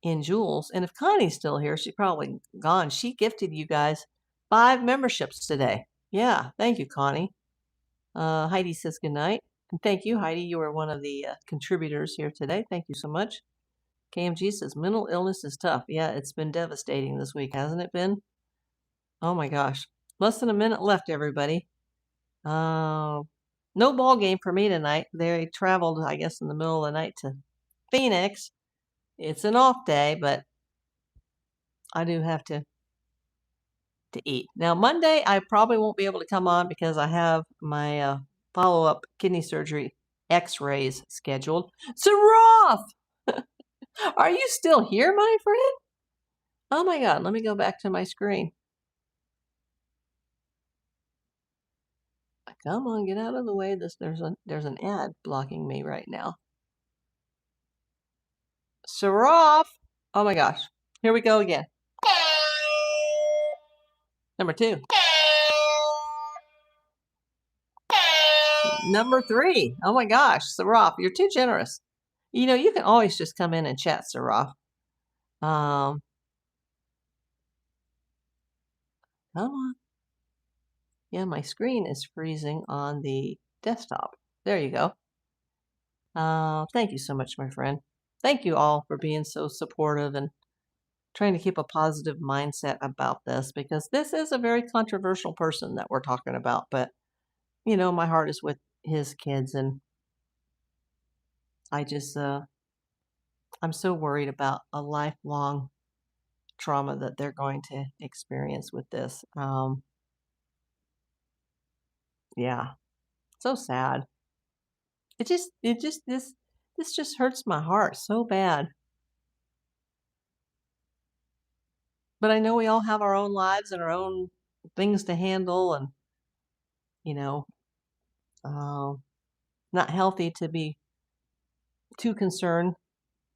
in jewels. And if Connie's still here, she's probably gone. She gifted you guys 5 memberships today. Yeah, thank you, Connie. Heidi says goodnight. And thank you, Heidi. You were one of the contributors here today. Thank you so much. KMG says mental illness is tough. Yeah, it's been devastating this week, hasn't it been? Oh my gosh. Less than a minute left, everybody. No ball game for me tonight. They traveled, I guess, in the middle of the night to Phoenix. It's an off day, but I do have to eat. Now, Monday, I probably won't be able to come on because I have my follow-up kidney surgery x-rays scheduled. Saroth! Are you still here, my friend? Oh my God, let me go back to my screen. Come on, get out of the way. There's an ad blocking me right now. Saroth! Oh my gosh. Here we go again. Number 2. Number 3. Oh my gosh, Saroth, you're too generous. You know, you can always just come in and chat, Saroth. Come on. Yeah, my screen is freezing on the desktop. There you go. Thank you so much, my friend. Thank you all for being so supportive and trying to keep a positive mindset about this, because this is a very controversial person that we're talking about. But, you know, my heart is with his kids, and I just, I'm so worried about a lifelong trauma that they're going to experience with this. Yeah, so sad. This just hurts my heart so bad. But I know we all have our own lives and our own things to handle, and, you know, not healthy to be too concerned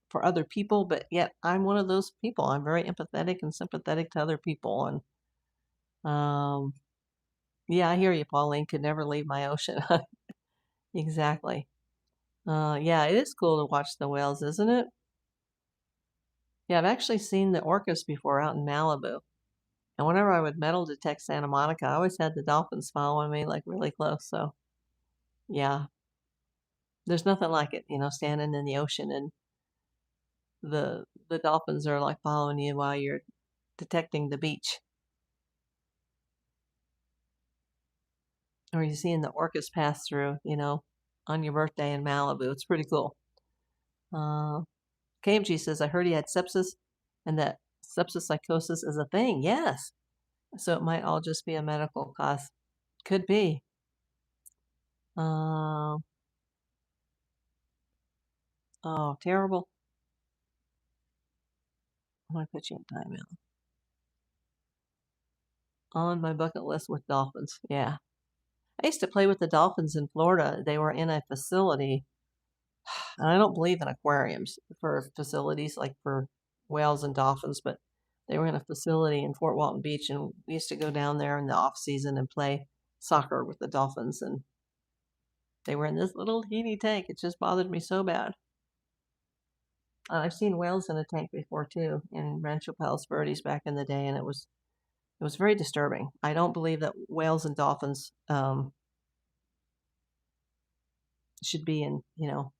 for other people, but yet I'm one of those people. I'm very empathetic and sympathetic to other people. And yeah, I hear you, Pauline. Could never leave my ocean. Exactly. Yeah, it is cool to watch the whales, isn't it? Yeah, I've actually seen the orcas before out in Malibu. And whenever I would metal detect Santa Monica, I always had the dolphins following me like really close. So yeah, there's nothing like it, you know, standing in the ocean and the dolphins are like following you while you're detecting the beach. Or you're seeing the orcas pass through, you know, on your birthday in Malibu. It's pretty cool. Uh, KMG says, I heard he had sepsis and that sepsis psychosis is a thing. Yes. So it might all just be a medical cause. Could be. Oh, terrible. I'm going to put you in timeout. On my bucket list with dolphins. Yeah. I used to play with the dolphins in Florida. They were in a facility. And I don't believe in aquariums for facilities like for whales and dolphins, but they were in a facility in Fort Walton Beach, and we used to go down there in the off season and play soccer with the dolphins. And they were in this little teeny tank. It just bothered me so bad. I've seen whales in a tank before too, in Rancho Palos Verdes back in the day, and it was very disturbing. I don't believe that whales and dolphins should be in, you know,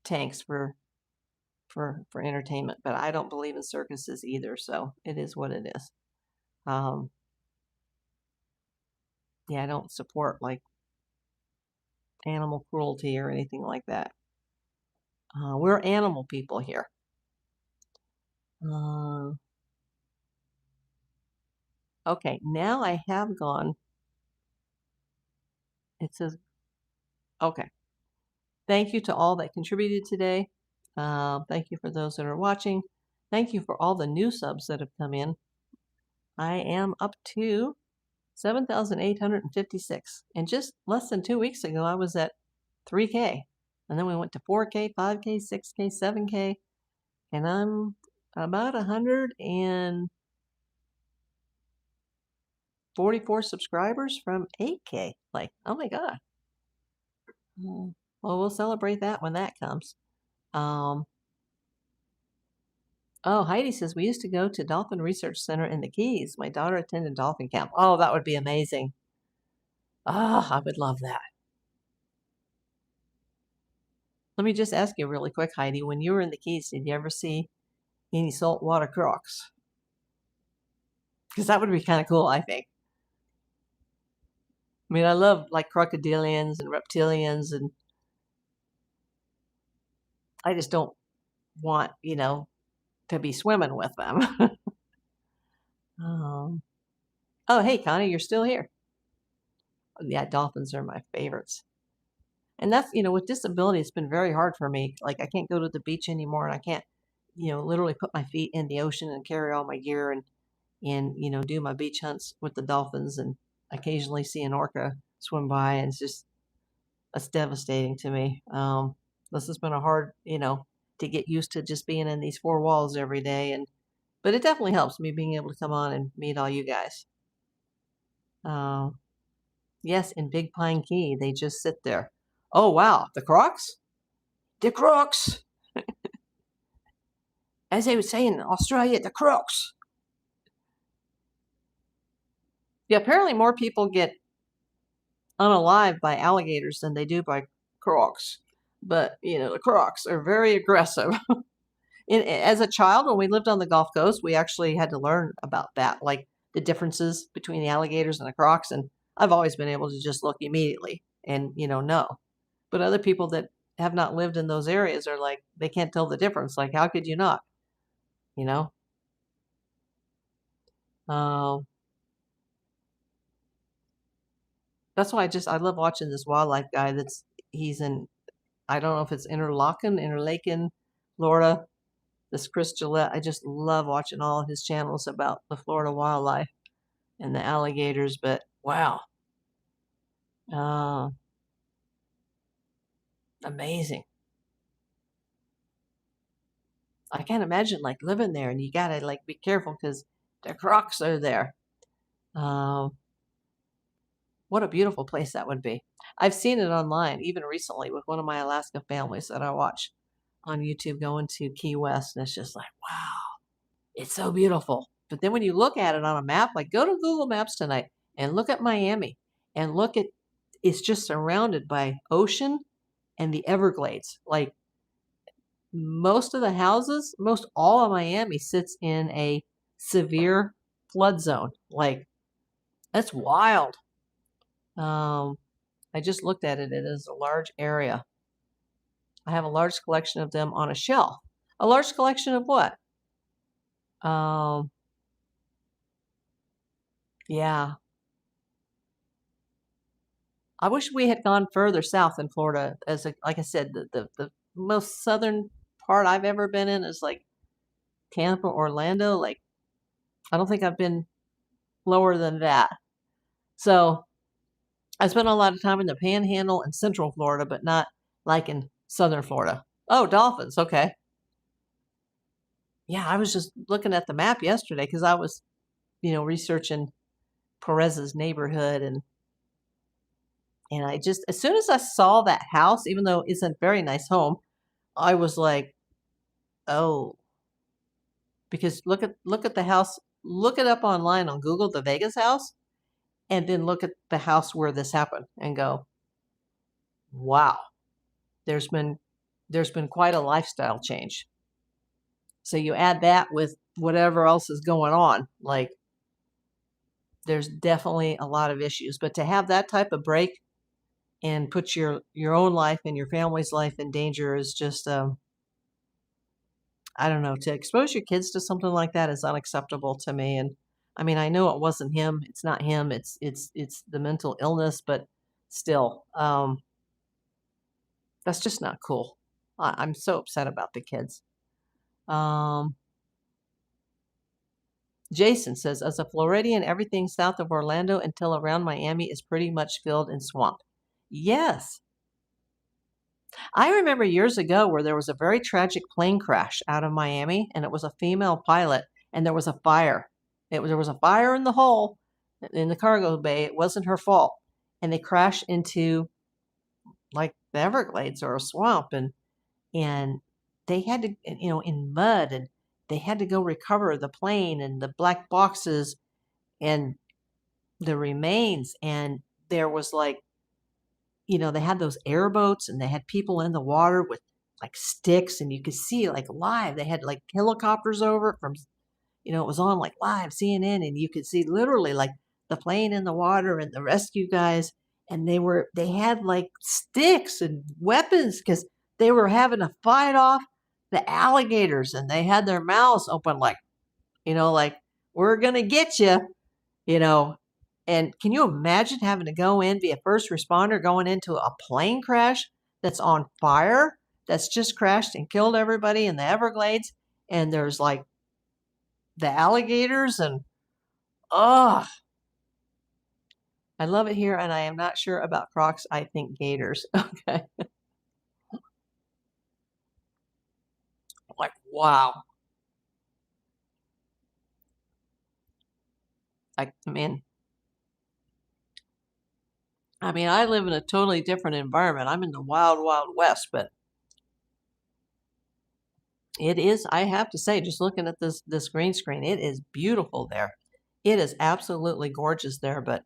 tanks for for entertainment, but I don't believe in circuses either, so it is what it is. Yeah, I don't support like animal cruelty or anything like that. We're animal people here. Okay, now I have gone. It says, okay. Thank you to all that contributed today. Thank you for those that are watching. Thank you for all the new subs that have come in. I am up to 7,856. And just less than 2 weeks ago, I was at 3K. And then we went to 4K, 5K, 6K, 7K. And I'm about 144 subscribers from 8K. Like, oh my God. Well, we'll celebrate that when that comes. Oh, Heidi says, we used to go to Dolphin Research Center in the Keys. My daughter attended dolphin camp. Oh, that would be amazing. Ah, I would love that. Let me just ask you really quick, Heidi, when you were in the Keys, did you ever see any saltwater crocs? Because that would be kind of cool, I think. I mean, I love like crocodilians and reptilians, and I just don't want, to be swimming with them. Oh, hey, Connie, you're still here. Yeah, dolphins are my favorites. And that's, with disability, it's been very hard for me. Like, I can't go to the beach anymore, and I can't, literally put my feet in the ocean and carry all my gear and do my beach hunts with the dolphins and occasionally see an orca swim by. And that's devastating to me. This has been a hard, to get used to just being in these four walls every day. But it definitely helps me being able to come on and meet all you guys. Yes, in Big Pine Key, they just sit there. Oh, wow. The crocs? The crocs. As they would say in Australia, the crocs. Yeah, apparently more people get unalived by alligators than they do by crocs. But, the crocs are very aggressive. As a child, when we lived on the Gulf Coast, we actually had to learn about that, like the differences between the alligators and the crocs. And I've always been able to just look immediately and, know. But other people that have not lived in those areas are like, they can't tell the difference. Like, how could you not? That's why I love watching this wildlife guy he's in, I don't know if it's Interlaken, Florida. This Chris Gillette, I just love watching all of his channels about the Florida wildlife and the alligators, but wow. Amazing. I can't imagine like living there, and you gotta like be careful because the crocs are there. What a beautiful place that would be. I've seen it online, even recently with one of my Alaska families that I watch on YouTube going to Key West, and it's just like, wow, it's so beautiful. But then when you look at it on a map, like go to Google Maps tonight and look at Miami and it's just surrounded by ocean and the Everglades. Like most of the houses, most all of Miami sits in a severe flood zone. Like that's wild. I just looked at it. It is a large area. I have a large collection of them on a shelf. A large collection of what? Yeah. I wish we had gone further south in Florida. Like I said, the most southern part I've ever been in is like Tampa, Orlando. Like, I don't think I've been lower than that. So I spent a lot of time in the Panhandle and Central Florida, but not like in Southern Florida. Oh, dolphins. Okay. Yeah, I was just looking at the map yesterday because I was, researching Perez's neighborhood, and I just, as soon as I saw that house, even though it's a very nice home, I was like, oh, because look at the house, look it up online on Google, the Vegas house, and then look at the house where this happened and go, wow, there's been quite a lifestyle change. So you add that with whatever else is going on, like there's definitely a lot of issues. But to have that type of break and put your own life and your family's life in danger is just I don't know, to expose your kids to something like that is unacceptable to me. And I mean, I know it wasn't him, it's not him, it's the mental illness, but still, that's just not cool. I'm so upset about the kids. Jason says, as a Floridian, everything south of Orlando until around Miami is pretty much filled in swamp. Yes. I remember years ago where there was a very tragic plane crash out of Miami, and it was a female pilot, and there was a fire. There was a fire in the hole in the cargo bay. It wasn't her fault. And they crashed into like the Everglades or a swamp, and they had to, in mud, and they had to go recover the plane and the black boxes and the remains. And there was like, they had those airboats and they had people in the water with like sticks, and you could see like live. They had like helicopters over it from, it was on like live CNN, and you could see literally like the plane in the water and the rescue guys. And they had like sticks and weapons because they were having to fight off the alligators, and they had their mouths open like, like, we're going to get you. And can you imagine having to go in, be a first responder, going into a plane crash that's on fire, that's just crashed and killed everybody in the Everglades? And there's like the alligators and, I love it here, and I am not sure about Crocs. I think gators. Okay. Like, wow. I mean, I live in a totally different environment. I'm in the wild, wild west, but it is, I have to say, just looking at this green screen, it is beautiful there. It is absolutely gorgeous there, but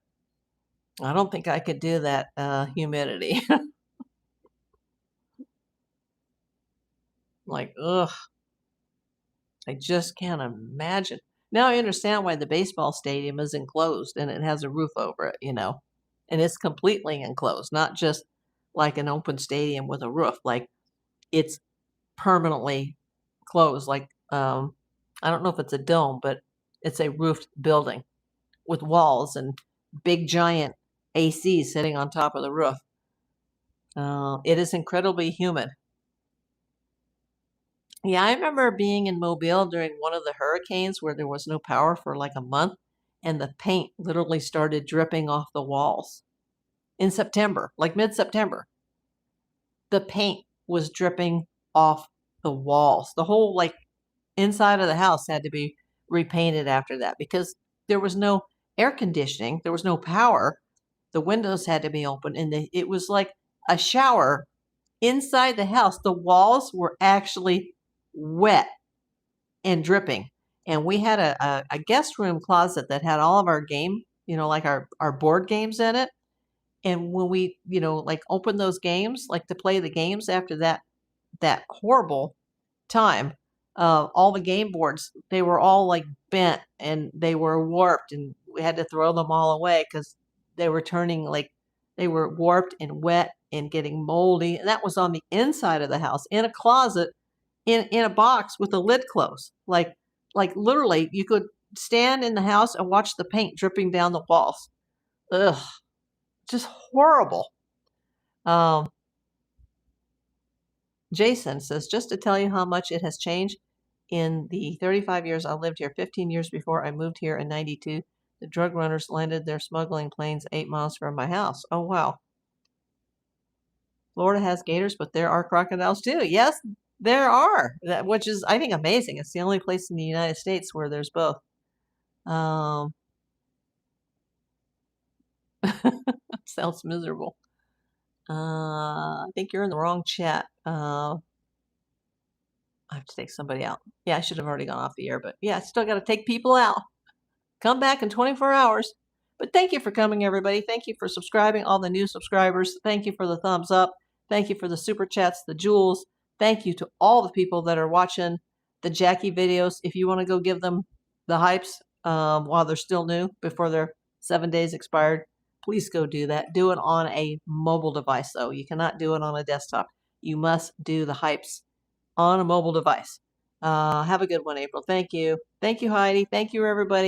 I don't think I could do that humidity. Like, ugh. I just can't imagine. Now I understand why the baseball stadium is enclosed and it has a roof over it, and it's completely enclosed, not just like an open stadium with a roof. Like it's permanently closed. Like, I don't know if it's a dome, but it's a roofed building with walls and big giant AC sitting on top of the roof. It is incredibly humid. Yeah, I remember being in Mobile during one of the hurricanes where there was no power for like a month, and the paint literally started dripping off the walls in September, like mid-September. The paint was dripping off the walls. The whole like inside of the house had to be repainted after that because there was no air conditioning, there was no power. The windows had to be open, and it was like a shower inside the house. The walls were actually wet and dripping. And we had a guest room closet that had all of our game, like our board games in it. And when we, like opened those games, like to play the games after that horrible time, all the game boards, they were all like bent and they were warped, and we had to throw them all away because they were turning like they were warped and wet and getting moldy. And that was on the inside of the house in a closet in a box with a lid closed. Like literally you could stand in the house and watch the paint dripping down the walls. Ugh, just horrible. Jason says, just to tell you how much it has changed in the 35 years I lived here, 15 years before I moved here in 92, the drug runners landed their smuggling planes 8 miles from my house. Oh, wow. Florida has gators, but there are crocodiles too. Yes, there are, which is, I think, amazing. It's the only place in the United States where there's both. Sounds miserable. I think you're in the wrong chat. I have to take somebody out. Yeah, I should have already gone off the air, but yeah, still got to take people out. Come back in 24 hours. But thank you for coming, everybody. Thank you for subscribing, all the new subscribers. Thank you for the thumbs up. Thank you for the super chats, the jewels. Thank you to all the people that are watching the Jackie videos, if you want to go give them the hypes while they're still new, before their 7 days expired, please go do that. Do it on a mobile device, though. You cannot do it on a desktop. You must do the hypes on a mobile device. Have a good one, April. Thank you. Thank you, Heidi. Thank you, everybody.